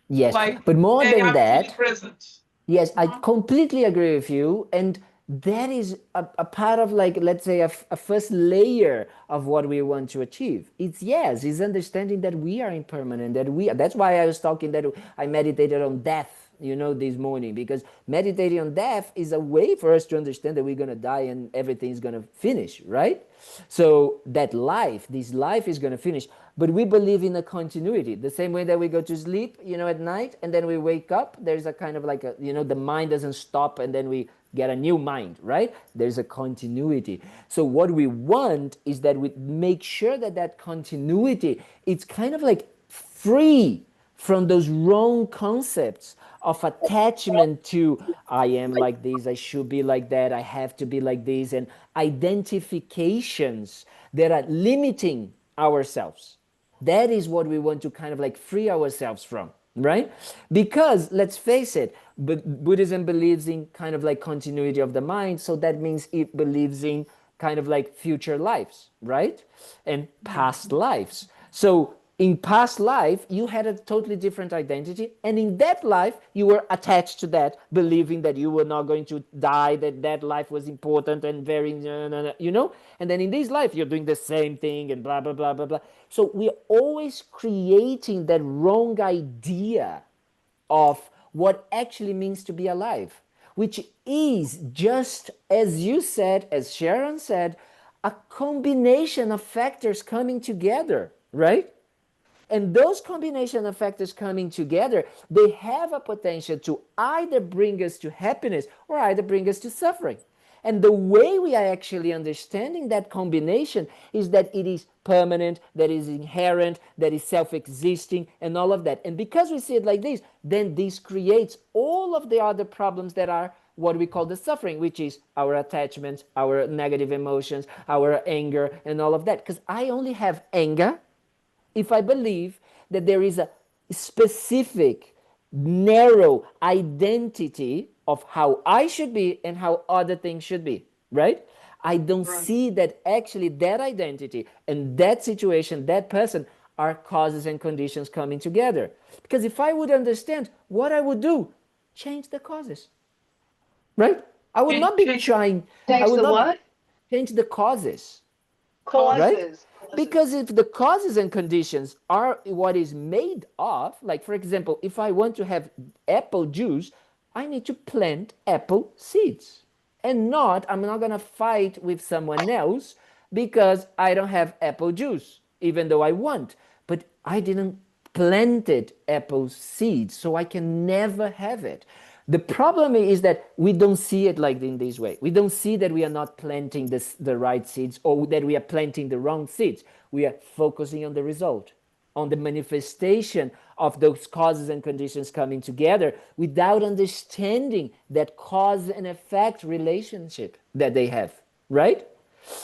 Yes. like But more and than I'm fully that, present. yes, I Uh-huh. completely agree with you. And that is a part of, like, let's say, a first layer of what we want to achieve. It's, yes, it's understanding that we are impermanent, that that's why I was talking that I meditated on death, you know, this morning, because meditating on death is a way for us to understand that we're going to die and everything's going to finish, right? So that life, this life is going to finish. But we believe in a continuity, the same way that we go to sleep, you know, at night, and then we wake up. There's a kind of like a, you know, the mind doesn't stop, and then we get a new mind, right? There's a continuity. So what we want is that we make sure that that continuity, it's kind of like free from those wrong concepts of attachment to I am like this, I should be like that, I have to be like this, and identifications that are limiting ourselves. That is what we want to kind of like free ourselves from, right? Because let's face it, Buddhism believes in kind of like continuity of the mind, so that means it believes in kind of like future lives, right? And past lives. So in past life, you had a totally different identity. And in that life, you were attached to that, believing that you were not going to die, that life was important and very, you know? And then in this life, you're doing the same thing and blah, blah, blah, blah, blah. So we're always creating that wrong idea of what actually means to be alive, which is just, as you said, as Sharon said, a combination of factors coming together, right? And those combination of factors coming together, they have a potential to either bring us to happiness or either bring us to suffering. And the way we are actually understanding that combination is that it is permanent, that is inherent, that is self-existing, and all of that. And because we see it like this, then this creates all of the other problems that are what we call the suffering, which is our attachments, our negative emotions, our anger, and all of that. Because I only have anger if I believe that there is a specific, narrow identity of how I should be and how other things should be, right? I don't see that actually that identity and that situation, that person, are causes and conditions coming together. Because if I would understand what I would do, change the causes, right? I would not be trying. I would not change the causes. Causes. Because if the causes and conditions are what is made of, like for example, if I want to have apple juice, I need to plant apple seeds. And not, I'm not going to fight with someone else because I don't have apple juice, even though I want. But I didn't planted apple seeds, so I can never have it. The problem is that we don't see it like in this way. We don't see that we are not planting the right seeds or that we are planting the wrong seeds. We are focusing on the result, on the manifestation of those causes and conditions coming together without understanding that cause and effect relationship that they have, right?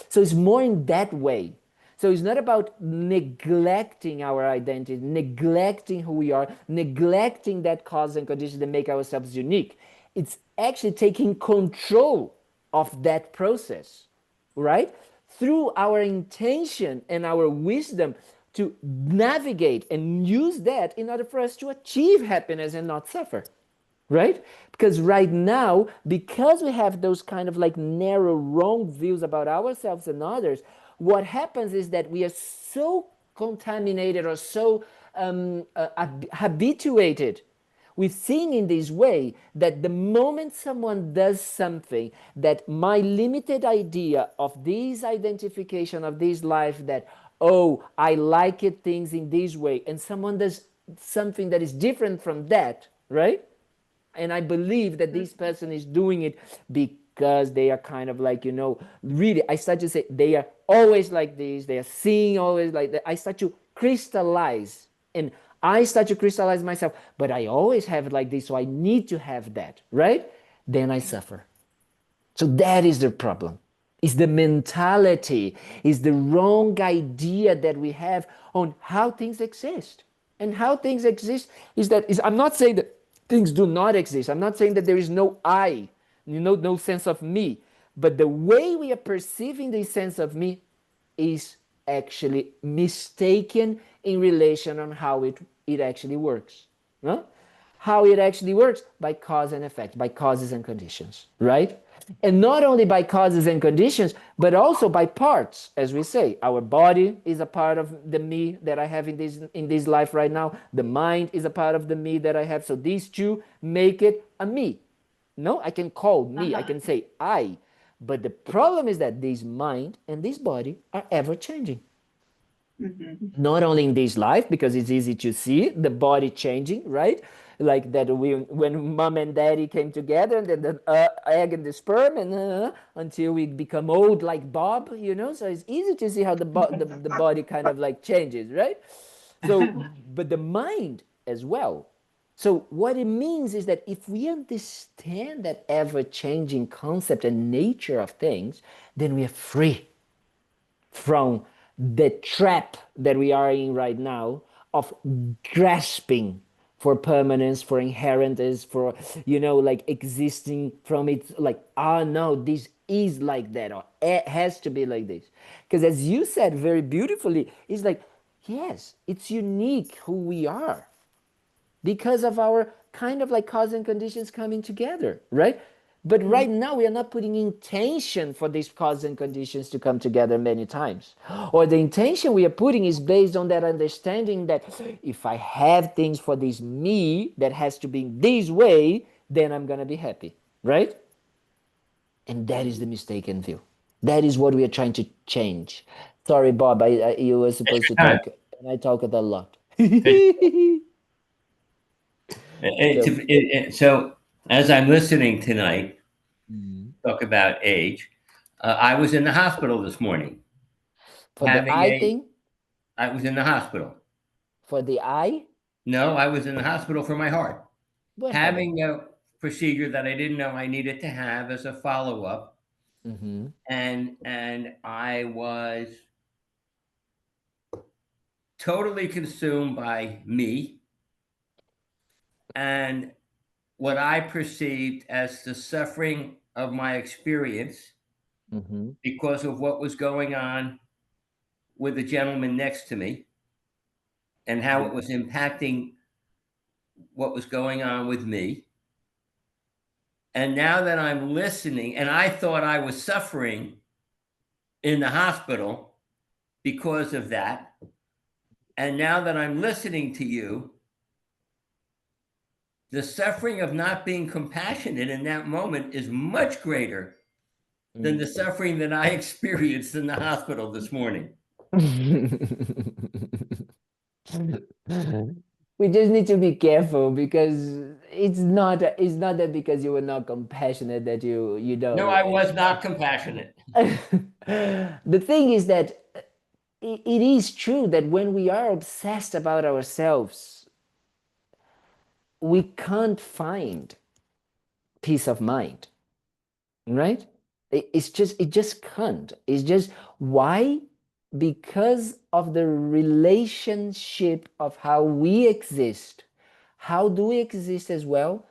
So it's more in that way. So it's not about neglecting our identity, neglecting who we are, neglecting that cause and condition that make ourselves unique. It's actually taking control of that process, right? Through our intention and our wisdom to navigate and use that in order for us to achieve happiness and not suffer, right? Because right now, because we have those kind of like narrow, wrong views about ourselves and others, what happens is that we are so contaminated or so habituated with seeing in this way that the moment someone does something that my limited idea of this identification of this life that, oh, I like it things in this way, and someone does something that is different from that, right? And I believe that this person is doing it because they are kind of like, really, I start to say they are always like this. They are seeing always like that. I start to crystallize and I start to crystallize myself, but I always have it like this, so I need to have that, right? Then I suffer. So that is the problem. It's the mentality, it's the wrong idea that we have on how things exist. And how things exist I'm not saying that things do not exist. I'm not saying that there is no I, no sense of me. But the way we are perceiving the sense of me is actually mistaken in relation on how it actually works. No? How it actually works by cause and effect, by causes and conditions, right? And not only by causes and conditions, but also by parts, as we say. Our body is a part of the me that I have in this life right now. The mind is a part of the me that I have. So these two make it a me. No, I can call me, I can say I. But the problem is that this mind and this body are ever changing. Not only in this life, because it's easy to see the body changing, right? Like that when mom and daddy came together, and then the egg and the sperm, and until we become old like Bob, So it's easy to see how the body kind of like changes, right? So, but the mind as well. So what it means is that if we understand that ever-changing concept and nature of things, then we are free from the trap that we are in right now of grasping for permanence, for inherentness, for, you know, like existing from it, like, ah, no, this is like that, or it has to be like this. Because as you said very beautifully, it's like, yes, it's unique who we are because of our kind of like cause and conditions coming together, right? But right now we are not putting intention for these cause and conditions to come together many times. Or the intention we are putting is based on that understanding that if I have things for this me that has to be in this way, then I'm going to be happy, right? And that is the mistaken view. That is what we are trying to change. Sorry, Bob, you were supposed to talk, and I talked a lot. So as I'm listening tonight, Mhm. talk about age, I was in the hospital this morning For the having eye thing? I was in the hospital. For the eye? No, I was in the hospital for my heart, Bueno, tá bom. having a procedure that I didn't know I needed to have as a follow-up. Mm-hmm. And I was totally consumed by me and what I perceived as the suffering of my experience Mm-hmm. because of what was going on with the gentleman next to me and how it was impacting what was going on with me. And now that I'm listening, and I thought I was suffering in the hospital because of that. And now that I'm listening to you, the suffering of not being compassionate in that moment is much greater than the suffering that I experienced in the hospital this morning. We just need to be careful because it's not that because you were not compassionate that you No, know. I was not compassionate. The thing is that it is true that when we are obsessed about ourselves, we can't find peace of mind, right? It just can't. It's just why? Because of the relationship of how we exist. How do we exist as well?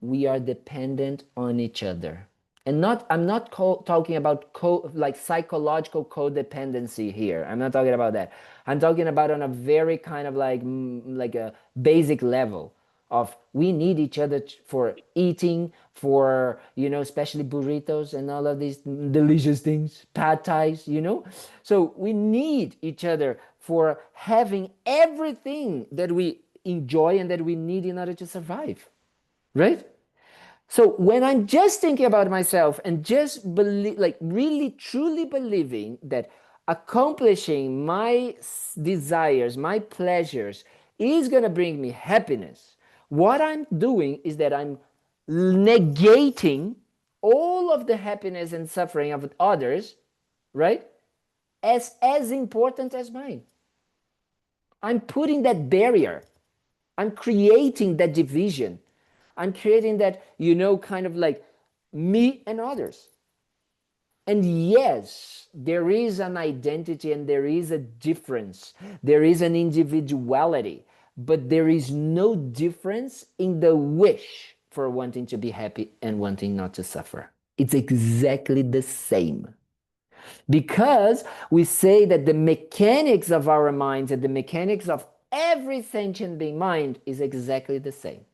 We are dependent on each other. And not I'm not talking about like psychological codependency here. I'm not talking about that. I'm talking about on a very kind of like a basic level of we need each other for eating, for, you know, especially burritos and all of these delicious things, pad thais, you know. So we need each other for having everything that we enjoy and that we need in order to survive, right? So when I'm just thinking about myself and just believe, like really truly believing that accomplishing my desires, my pleasures is going to bring me happiness, what I'm doing is that I'm negating all of the happiness and suffering of others, right? As important as mine. I'm putting that barrier. I'm creating that division. I'm creating that, you know, kind of like me and others. And yes, there is an identity and there is a difference. There is an individuality, but there is no difference in the wish for wanting to be happy and wanting not to suffer. It's exactly the same. Because we say that the mechanics of our minds and the mechanics of every sentient being mind is exactly the same.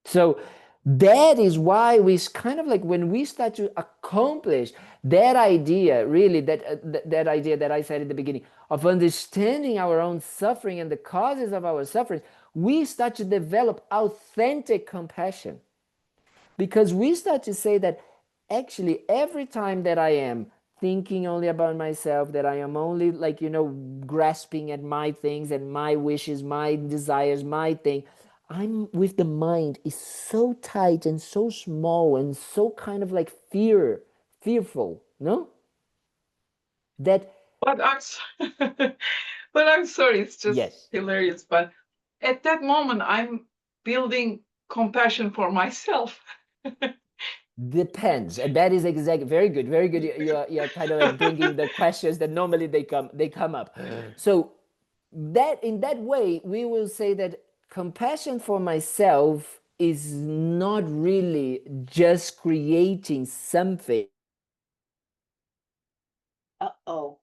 So that is why we kind of like when we start to accomplish that idea, really, that idea that I said at the beginning of understanding our own suffering and the causes of our suffering, we start to develop authentic compassion. Because we start to say that actually every time that I am thinking only about myself, that I am only like, you know, grasping at my things and my wishes, my desires, my thing, I'm with the mind is so tight and so small and so kind of like fearful, no? That But but I'm sorry, it's just yes. hilarious. But at that moment, I'm building compassion for myself. Depends, and that is exactly very good, very good. You're kind of like bringing the questions that normally they come up. So that in that way, we will say that compassion for myself is not really just creating something. Uh-oh,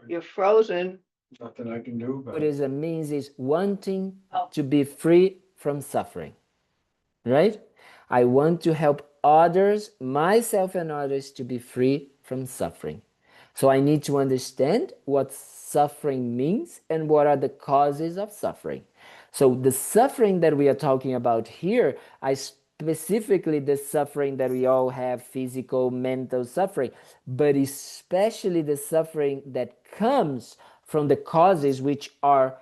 you're frozen. Nothing I can do about it. Buddhism means is wanting Oh. to be free from suffering, right? I want to help others, myself and others, to be free from suffering. So I need to understand what suffering means and what are the causes of suffering. So the suffering that we are talking about here, I specifically the suffering that we all have, physical, mental suffering, but especially the suffering that comes from the causes which are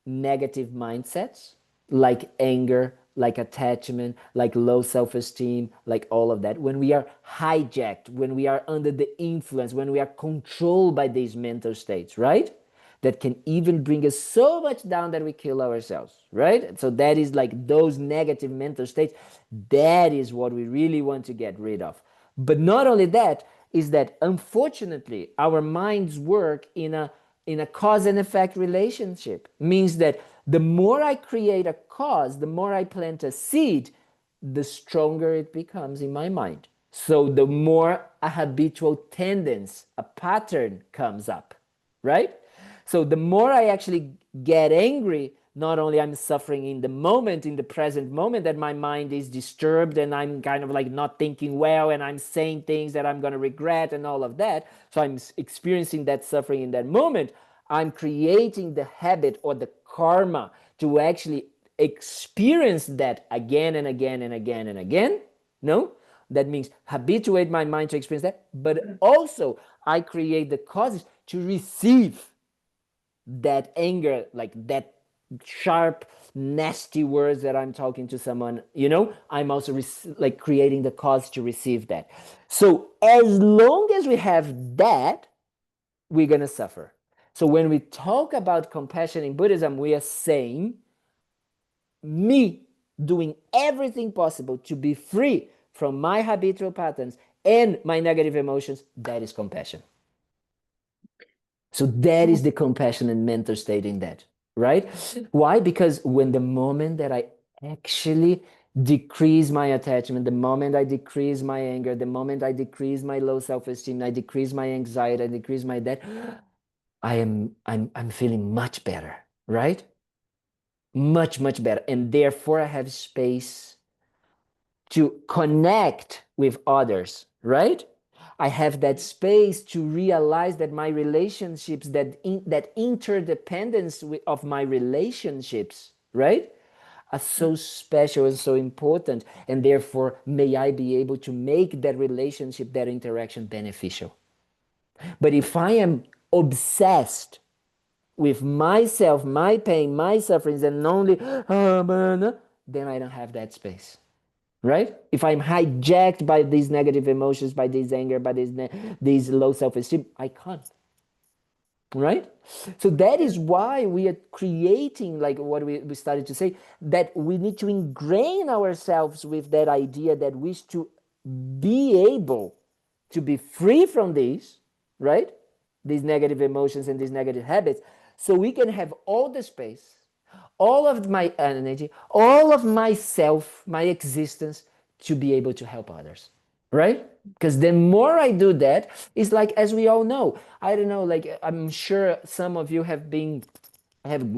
negative mindsets, like anger, like attachment, like low self-esteem, like all of that. When we are hijacked, when we are under the influence, when we are controlled by these mental states, right? That can even bring us so much down that we kill ourselves, right? So that is like those negative mental states. That is what we really want to get rid of. But not only that, is that unfortunately our minds work in a cause and effect relationship. Means that the more I create a cause, the more I plant a seed, the stronger it becomes in my mind. So the more a habitual tendency, a pattern comes up, right? So the more I actually get angry, not only I'm suffering in the moment, in the present moment, that my mind is disturbed and I'm kind of like not thinking well and I'm saying things that I'm going to regret and all of that. So I'm experiencing that suffering in that moment. I'm creating the habit or the karma to actually experience that again and again and again and again. No? That means habituate my mind to experience that, but also I create the causes to receive that anger, like that sharp, nasty words that I'm talking to someone, I'm also like creating the cause to receive that. So as long as we have that, we're going to suffer. So when we talk about compassion in Buddhism, we are saying me doing everything possible to be free from my habitual patterns and my negative emotions, that is compassion. So that is the compassionate mental state in that, right? Why? Because when the moment that I actually decrease my attachment, the moment I decrease my anger, the moment I decrease my low self-esteem, I decrease my anxiety, I decrease my that, I'm feeling much better, right? Much, much better. And therefore I have space to connect with others, right? I have that space to realize that my relationships, that interdependence of my relationships, right, are so special and so important. And therefore, may I be able to make that relationship, that interaction beneficial. But if I am obsessed with myself, my pain, my sufferings, and only, then I don't have that space. Right? If I'm hijacked by these negative emotions, by this anger, by these low self-esteem, I can't. Right? So that is why we are creating, like what we started to say, that we need to ingrain ourselves with that idea that we wish to be able to be free from these, right? These negative emotions and these negative habits, so we can have all the space, all of my energy, all of myself, my existence, to be able to help others, right? Because the more I do that, it's like, as we all know, I don't know, like I'm sure some of you have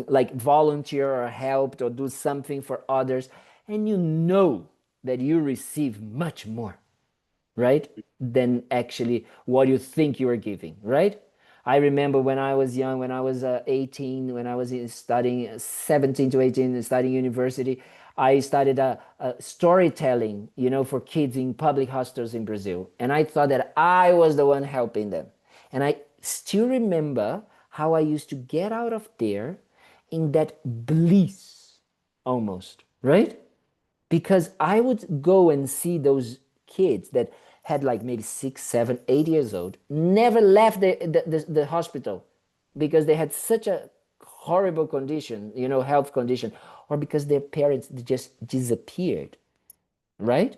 like volunteer or helped or do something for others, and you know that you receive much more, right, than actually what you think you are giving, right? I remember when I was young, when I was 18, when I was studying 17 to 18, studying university, I started a storytelling, for kids in public hostels in Brazil. And I thought that I was the one helping them. And I still remember how I used to get out of there in that bliss almost, right? Because I would go and see those kids that had like maybe 6, 7, 8 years old, never left the hospital because they had such a horrible condition, health condition, or because their parents just disappeared, right?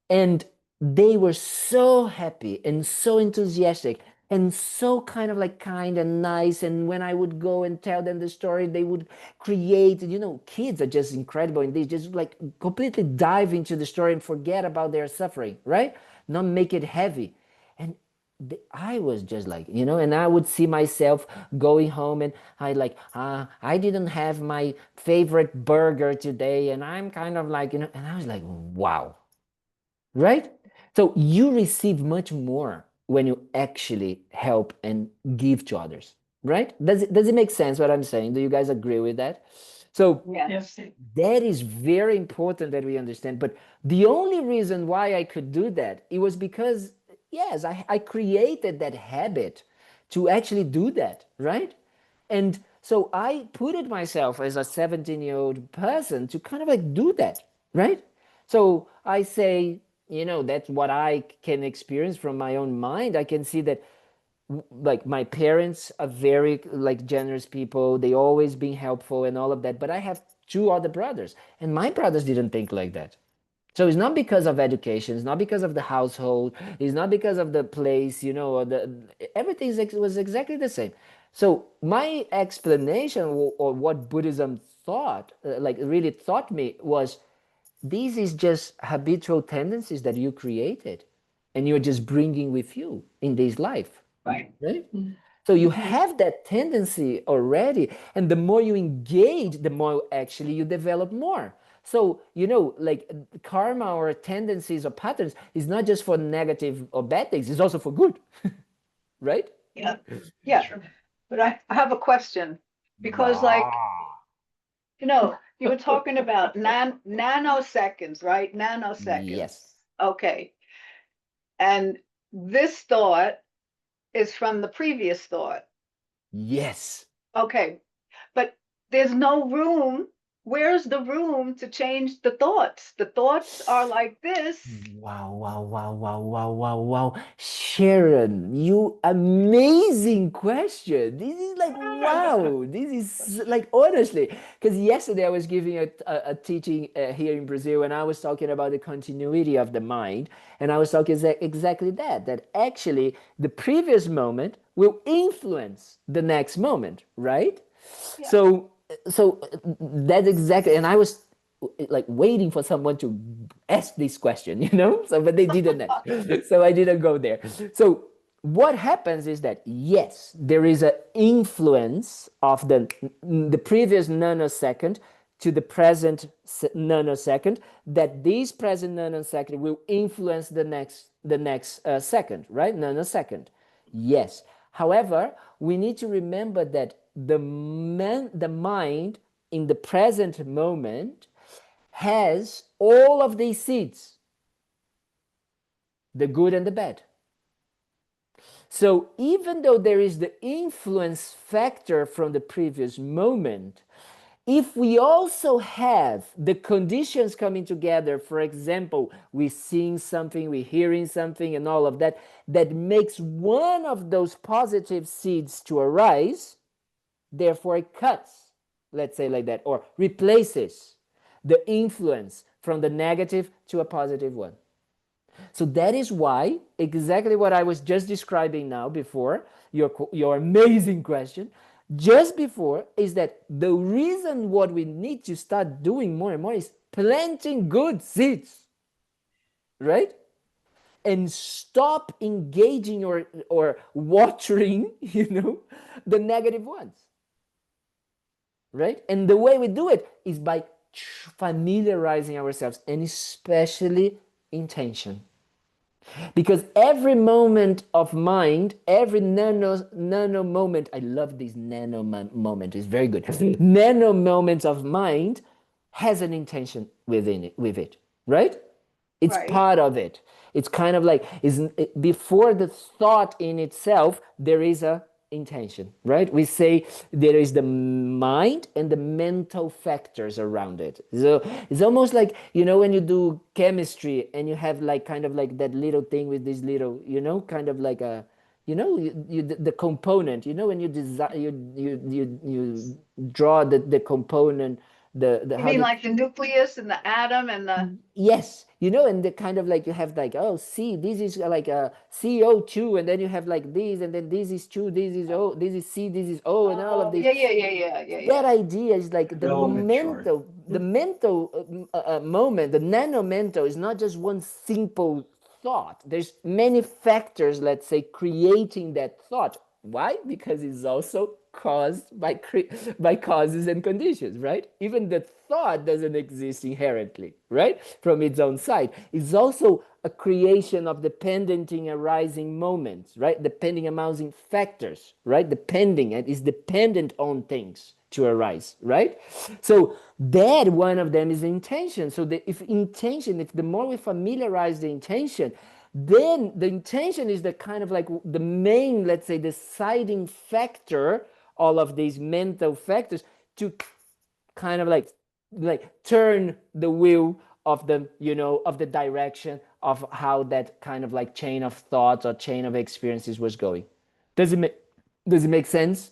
And they were so happy and so enthusiastic and so kind of like kind and nice. And when I would go and tell them the story, they would create, kids are just incredible, and they just like completely dive into the story and forget about their suffering, right? Not make it heavy. And I was just like, and I would see myself going home, and I like, I didn't have my favorite burger today, and I'm kind of like, and I was like, wow, right? So you receive much more when you actually help and give to others, right? Does it make sense what I'm saying? Do you guys agree with that? So Yes. that is very important that we understand. But the only reason why I could do that, it was because, yes, I created that habit to actually do that, right? And so I put it myself as a 17-year-old person to kind of like do that, right? So I say, that's what I can experience from my own mind. I can see that like my parents are very like generous people. They always been helpful and all of that. But I have two other brothers, and my brothers didn't think like that. So it's not because of education, it's not because of the household, it's not because of the place, or everything was exactly the same. So my explanation, or what Buddhism thought, like really taught me, was this is just habitual tendencies that you created, and you're just bringing with you in this life. Right. Right? So you have that tendency already, and the more you engage, the more actually you develop more. So, like karma or tendencies or patterns is not just for negative or bad things, it's also for good. Right? Yeah. Yeah. But I have a question, because like, you were talking about nanoseconds, right? Nanoseconds. Yes. Okay. And this thought is from the previous thought. Yes. Okay. But there's no room. Where's the room to change the thoughts? The thoughts are like this. Wow, wow, wow, wow, wow, wow, wow. Sharon, you amazing question. This is like, wow. This is like, honestly, because yesterday I was giving a teaching here in Brazil, and I was talking about the continuity of the mind. And I was talking exactly that actually the previous moment will influence the next moment, right? Yeah. So that's exactly, and I was like waiting for someone to ask this question, so but they didn't ask. So I didn't go there. So what happens is that, yes, there is an influence of the previous nanosecond to the present nanosecond, that this present nanosecond will influence the next second, right? Nanosecond. Yes. However, we need to remember that the mind in the present moment has all of these seeds, the good and the bad. So even though there is the influence factor from the previous moment, if we also have the conditions coming together, for example, we're seeing something, we're hearing something, and all of that, that makes one of those positive seeds to arise, therefore it cuts, let's say like that, or replaces the influence from the negative to a positive one. So that is why, exactly what I was just describing now before, your amazing question, just before, is that the reason what we need to start doing more and more is planting good seeds, right? And stop engaging or watering, the negative ones, right? And the way we do it is by familiarizing ourselves, and especially intention. Because every moment of mind, every nano moment, I love this nano moment, it's very good. Nano moments of mind has an intention within it, with it, right? It's Right. part of it. It's kind of like, before the thought in itself, there is a intention, right? We say there is the mind and the mental factors around it. So it's almost like, when you do chemistry and you have like kind of like that little thing with this little, kind of like a, the component, when you design, you draw the component You mean like the nucleus and the atom and the, yes, you know, and the kind of like you have like, oh, see, this is like a CO2, and then you have like this, and then this is 2, this is O, this is C, this is O, and all of oh, this. yeah. That idea is like the Development chart. mental moment, the nano-mental is not just one simple thought. There's many factors, let's say, creating that thought. Why? Because it's also caused by causes and conditions, right? Even the thought doesn't exist inherently, right? From its own side. It's also a creation of depending arising moments, right? Depending arising factors, right? Depending, and is dependent on things to arise, right? So that one of them is intention. So if the more we familiarize the intention, then the intention is the kind of like the main, let's say, deciding factor, all of these mental factors, to kind of like turn the wheel of the, you know, of the direction of how that kind of like chain of thoughts or chain of experiences was going. Does it make sense?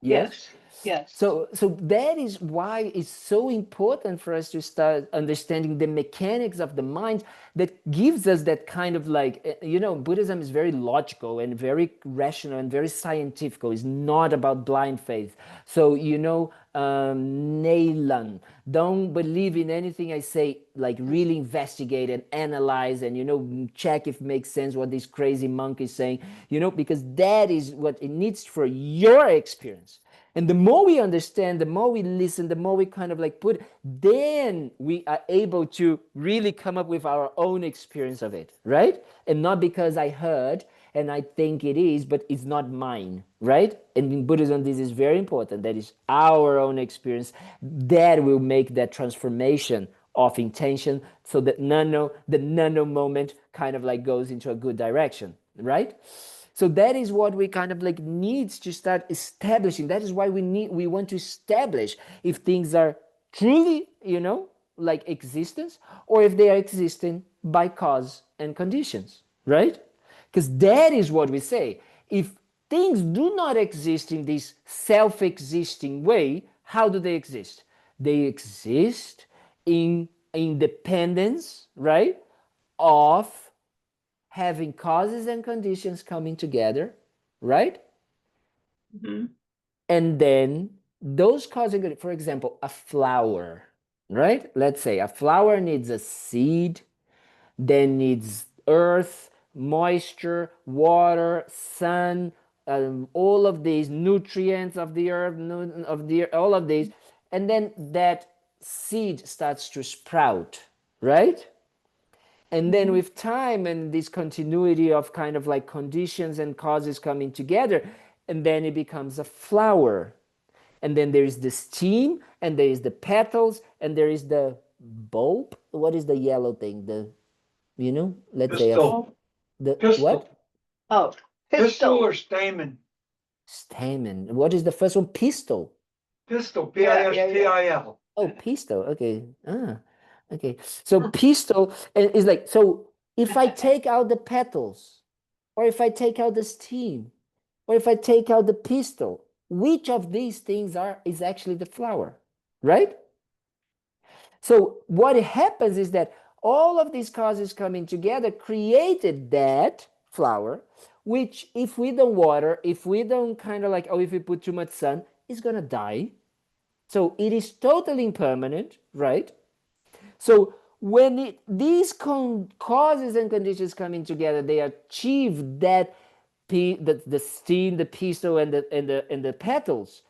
Yes. yes. So that is why it's so important for us to start understanding the mechanics of the mind that gives us that kind of like, you know, Buddhism is very logical and very rational and very scientific. It's not about blind faith. So, you know, Neylan, don't believe in anything I say, like really investigate and analyze and, you know, check if it makes sense what this crazy monk is saying, you know, because that is what it needs for your experience. And the more we understand, the more we listen, the more we kind of like then we are able to really come up with our own experience of it, right? And not because I heard and I think it is, but it's not mine, right? And in Buddhism, this is very important. That is our own experience that will make that transformation of intention, so that the nano moment kind of like goes into a good direction, right? So that is what we kind of like needs to start establishing. That is why we want to establish if things are truly, you know, like existence, or if they are existing by cause and conditions, right? Because that is what we say. If things do not exist in this self-existing way, how do they exist? They exist in independence, right, of having causes and conditions coming together, right? And then those causes, for example, a flower, right? Let's say a flower needs a seed, then needs earth, moisture, water, sun, all of these nutrients of the earth, all of these, and then that seed starts to sprout, right? And then with time and this continuity of kind of like conditions and causes coming together, and then it becomes a flower. And then there is the stem, and there is the petals, and there is the bulb. What is the yellow thing? The, you know, let's say Pistil. the Pistil. what? Oh, Pistil pistil. or stamen? Stamen. What is the first one? Pistil. Pistil. Yeah, Pistil. Oh, pistil. Okay. Okay. So pistil is like, so if I take out the petals, or if I take out the stem, or if I take out the pistil, which of these things is actually the flower, right? So what happens is that all of these causes coming together created that flower, which if we don't water, if we don't kind of like, oh, if we put too much sun, it's gonna die. So it is totally impermanent, right? So when these causes and conditions coming together, they achieve that the stem, the pistil, and the petals.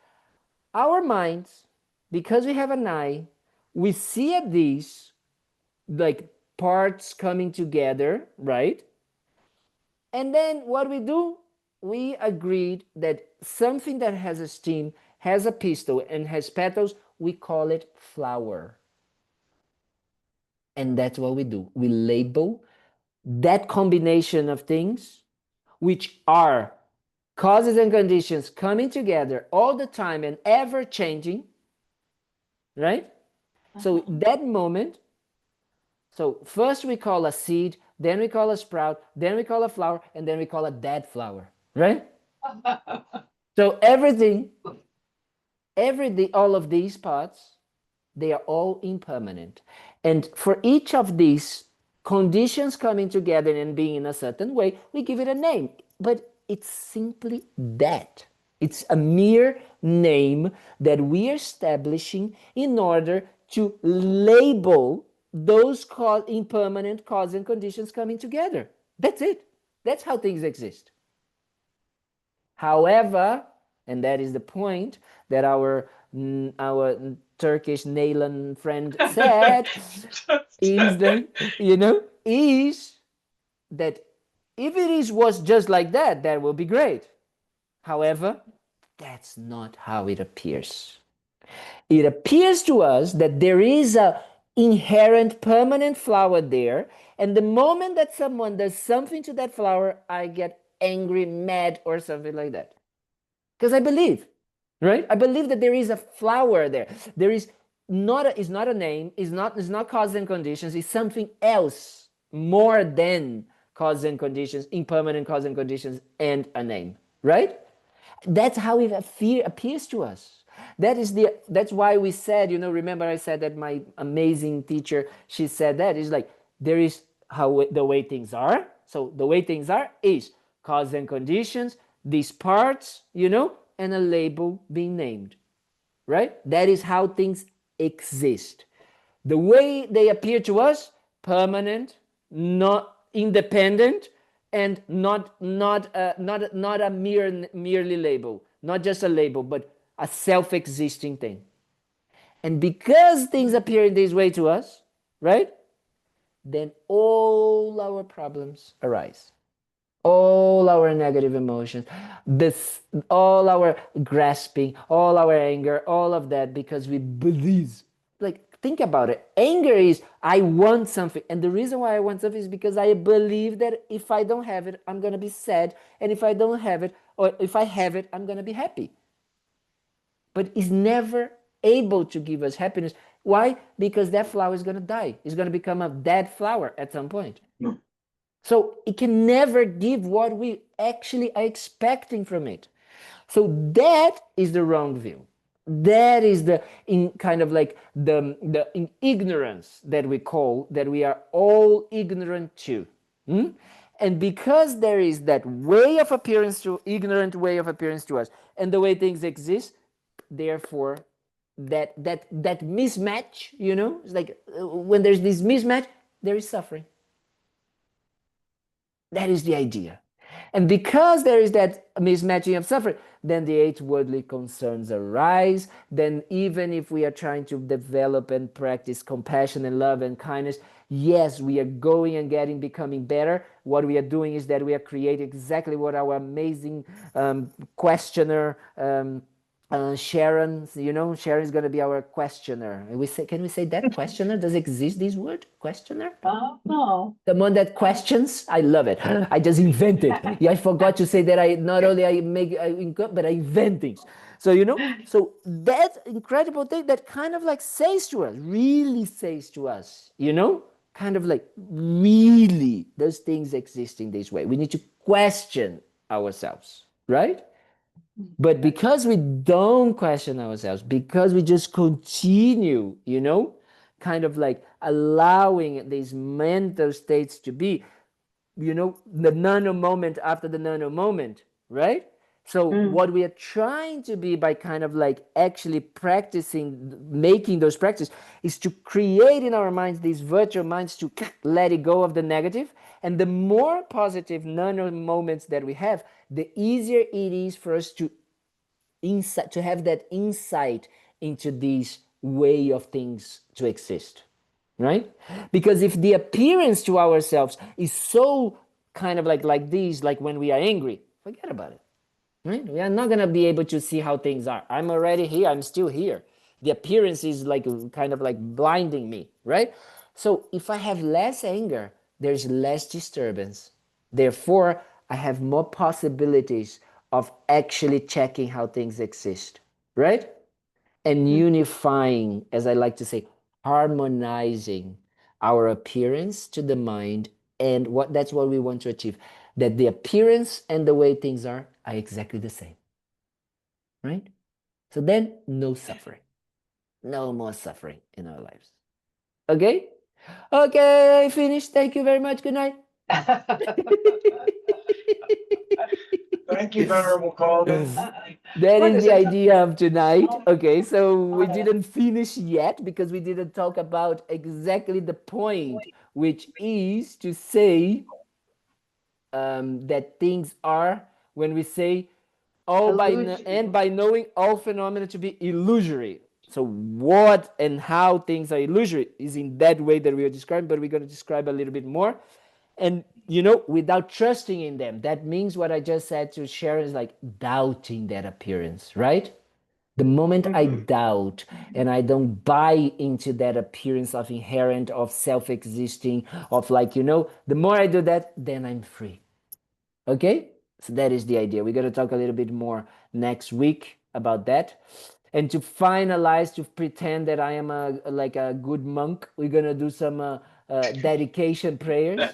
Our minds, because we have an eye, we see at these like parts coming together, right? And then what we do, we agreed that something that has a stem, has a pistil, and has petals, we call it flower. And that's what we do. We label that combination of things, which are causes and conditions coming together all the time and ever changing, right? So that moment, so first we call a seed, then we call a sprout, then we call a flower, and then we call a dead flower, right? So everything all of these parts, they are all impermanent. And for each of these conditions coming together and being in a certain way, we give it a name. But it's simply that. It's a mere name that we are establishing in order to label those impermanent cause and conditions coming together. That's it. That's how things exist. However, and that is the point that our Turkish Naylan friend said, is that, is that if it was just like that, that will be great. However, that's not how it appears. It appears to us that there is a inherent permanent flower there, and the moment that someone does something to that flower, I get angry, mad, or something like that. Because I believe, right? I believe that there is a flower there. There is not a name, is not cause and conditions, it's something else more than cause and conditions, impermanent cause and conditions, and a name, right? That's how it appears to us. That's why we said, remember I said that my amazing teacher, she said that, is like, there is the way things are. So the way things are is cause and conditions, these parts, and a label being named, right? That is how things exist. The way they appear to us, permanent, not independent, and not a merely label, not just a label, but a self-existing thing. And because things appear in this way to us, right, then all our problems arise. All our negative emotions, all our grasping, all our anger, all of that, because we believe. Like, think about it. Anger is, I want something. And the reason why I want something is because I believe that if I don't have it, I'm going to be sad. And if I don't have it, or if I have it, I'm going to be happy. But it's never able to give us happiness. Why? Because that flower is going to die. It's going to become a dead flower at some point. So it can never give what we actually are expecting from it. So that is the wrong view. That is the ignorance that we call, that we are all ignorant to. And because there is that way of appearance to, ignorant way of appearance to us, and the way things exist, therefore that mismatch, it's like when there's this mismatch, there is suffering. That is the idea. And because there is that mismatching of suffering, then the 8 worldly concerns arise. Then even if we are trying to develop and practice compassion and love and kindness, yes, we are going and becoming better. What we are doing is that we are creating exactly what our amazing questioner, Sharon, Sharon is going to be our questioner. Can we say that questioner? Does exist this word, questioner? No. The one that questions, I love it. I just invented. Yeah, I forgot to say that I invent things. So so that incredible thing that kind of like says to us, really says to us, kind of like really those things exist in this way. We need to question ourselves, right? But because we don't question ourselves, because we just continue, kind of like allowing these mental states to be, the nano moment after the nano moment, right? So what we are trying to be by kind of like actually practicing, making those practices, is to create in our minds these virtual minds to let it go of the negative. And the more positive nano moments that we have, the easier it is for us to have that insight into this way of things to exist, right? Because if the appearance to ourselves is so kind of like this, like when we are angry, forget about it, right? We are not going to be able to see how things are. I'm already here, I'm still here. The appearance is like kind of like blinding me, right? So if I have less anger, there's less disturbance. Therefore, I have more possibilities of actually checking how things exist, right? And unifying, as I like to say, harmonizing our appearance to the mind. And that's what we want to achieve, that the appearance and the way things are exactly the same, right? So then no suffering, no more suffering in our lives. Okay? Okay, I finished. Thank you very much. Good night. Thank you, Venerable Calden. That What is is the it? idea of tonight. Okay, so we didn't finish yet because we didn't talk about exactly the point, which is to say that things are, when we say all by knowing all phenomena to be illusory. So what and how things are illusory is in that way that we are describing, but we're going to describe a little bit more. And without trusting in them. That means what I just said to Sharon is like doubting that appearance, right? The moment I doubt and I don't buy into that appearance of inherent, of self-existing, of the more I do that, then I'm free. Okay? So that is the idea. We're going to talk a little bit more next week about that. And to finalize, to pretend that I am like a good monk, we're going to do some dedication prayers,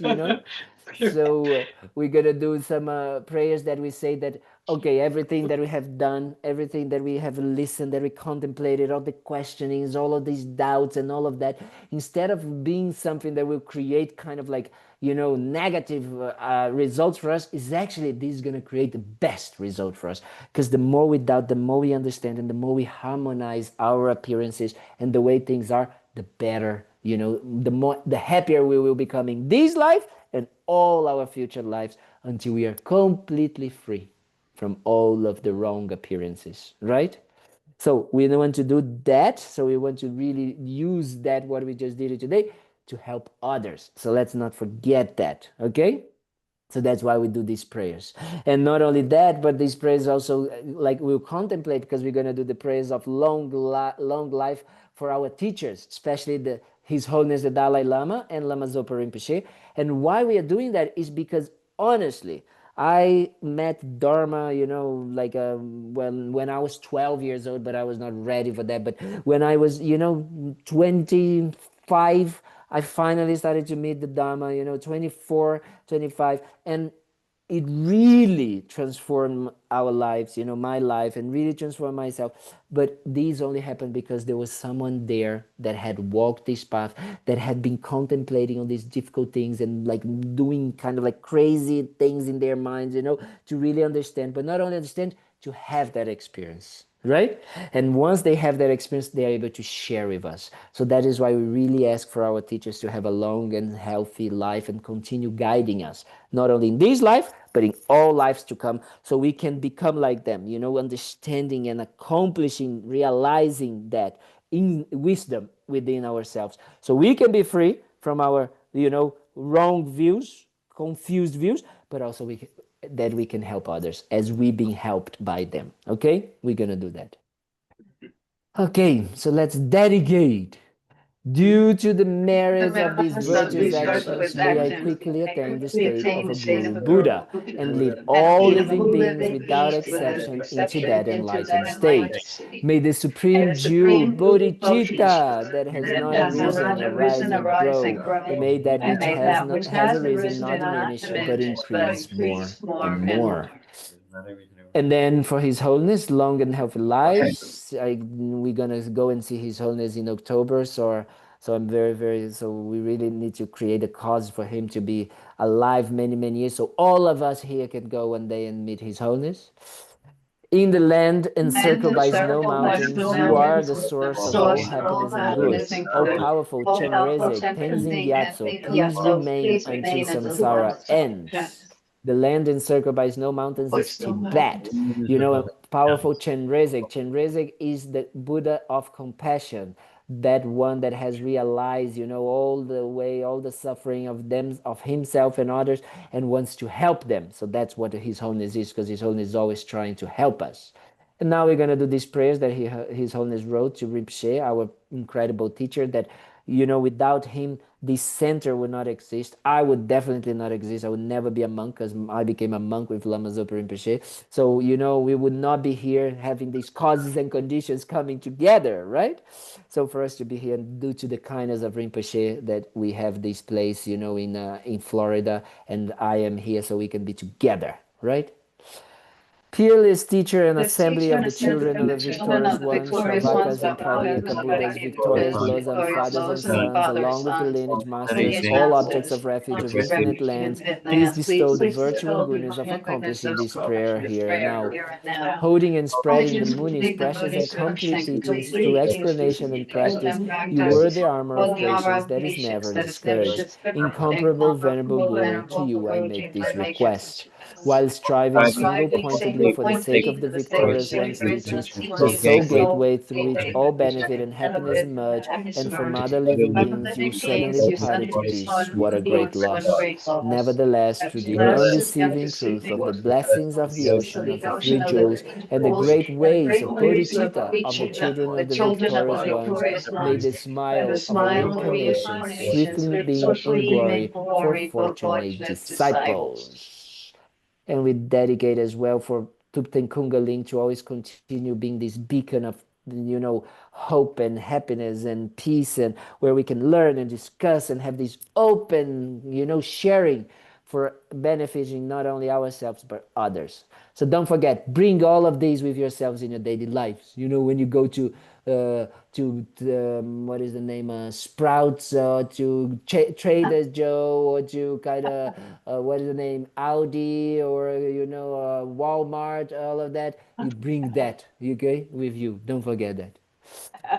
So we're going to do some prayers that we say that, okay, everything that we have done, everything that we have listened, that we contemplated, all the questionings, all of these doubts and all of that, instead of being something that will create kind of like, negative results for us, is actually this is going to create the best result for us. Because the more we doubt, the more we understand, and the more we harmonize our appearances and the way things are, the better, the happier we will become in this life and all our future lives, until we are completely free from all of the wrong appearances, right? So we want to do that. So we want to really use that, what we just did today, to help others. So let's not forget that, okay? So that's why we do these prayers. And not only that, but these prayers also, like we'll contemplate, because we're going to do the prayers of long life for our teachers, especially His Holiness the Dalai Lama and Lama Zopa Rinpoche. And why we are doing that is because, honestly, I met Dharma, like when I was 12 years old, but I was not ready for that. But when I was, 25, I finally started to meet the Dharma, 24, 25. And it really transformed our lives, my life, and really transformed myself. But these only happened because there was someone there that had walked this path, that had been contemplating on these difficult things and like doing kind of like crazy things in their minds, to really understand, but not only understand, to have that experience. Right? And once they have that experience, they are able to share with us. So that is why we really ask for our teachers to have a long and healthy life and continue guiding us, not only in this life, but in all lives to come, so we can become like them, understanding and accomplishing, realizing that in wisdom within ourselves. So we can be free from our, wrong views, confused views, but also that we can help others as we being helped by them. Okay? We're going to do that. Okay, so let's dedicate. Due to the merits of these virtuous actions, may I quickly attain the state of a Guru Buddha and lead all living beings without exception into that enlightened state. May the supreme jewel bodhicitta that has not arisen arise and grow, and may that which has arisen not diminish but increase more and more. And then for His Holiness, long and healthy lives. We're gonna go and see His Holiness in October. So I'm so we really need to create a cause for him to be alive many, many years. So all of us here can go one day and meet His Holiness. In the land encircled by snow mountains, you are the source of all happiness and good. All powerful Chenrezig, Tenzin Gyatso, please remain until samsara ends. The land encircled by snow mountains is Tibet. A powerful Chenrezig. Chenrezig is the Buddha of compassion. That one that has realized, all the suffering of them, of himself and others, and wants to help them. So that's what His Holiness is, because His Holiness is always trying to help us. And now we're going to do these prayers that His Holiness wrote to Rinpoche, our incredible teacher, that, without him, this center would not exist. I would definitely not exist. I would never be a monk, because I became a monk with Lama Zopa Rinpoche. So, we would not be here having these causes and conditions coming together, right? So for us to be here, due to the kindness of Rinpoche, that we have this place, in Florida, and I am here so we can be together, right? Peerless teacher and assembly of the children of the victorious ones, Shravakas and Pratyeka Buddhas, victorious Lojong fathers and sons, along with the lineage masters, all objects of refuge of infinite lands, please bestow the virtue and goodness of accomplishing this prayer here and now. Holding and spreading the Muni's precious and complete teachings through explanation and practice, you wear the armor of patience that is never discouraged. Incomparable Venerable Guru, to you I make this request. While striving single-pointedly for the sake of the victorious one's teachings, the sole gateway through which all benefit and happiness emerge, and from other living beings you suddenly departed to peace. What a great loss. Nevertheless, through the undeceiving truth of the blessings of the ocean of the three jewels and the great ways of bodhicitta of the children of the victorious ones, may the smile of an incarnation swiftly beam in glory for fortunate disciples. And we dedicate as well for Thubten Kunga Ling to always continue being this beacon of, hope and happiness and peace, and where we can learn and discuss and have this open, sharing for benefiting not only ourselves but others. So don't forget, bring all of these with yourselves in your daily lives. When you go to what is the name, Sprouts, to Trader Joe, or to kind of what is the name, Audi, or Walmart, all of that. You bring that, okay, with you. Don't forget that.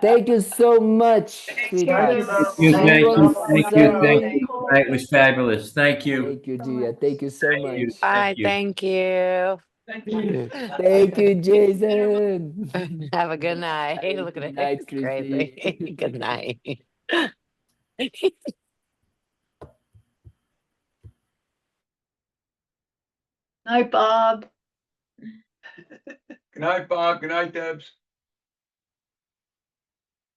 Thank you so much, sweetheart. You, See thank you on you, thank you, thank Sunday. you. That was fabulous. Thank you. Thank you, dear. Thank you so Thank you. much. Bye. you. Thank you. Thank you. Thank you, Jason. Have a good night. Look at Good it. night, It's Christy. crazy. Good night. Night, Bob. Good night, Bob. Good night, Debs.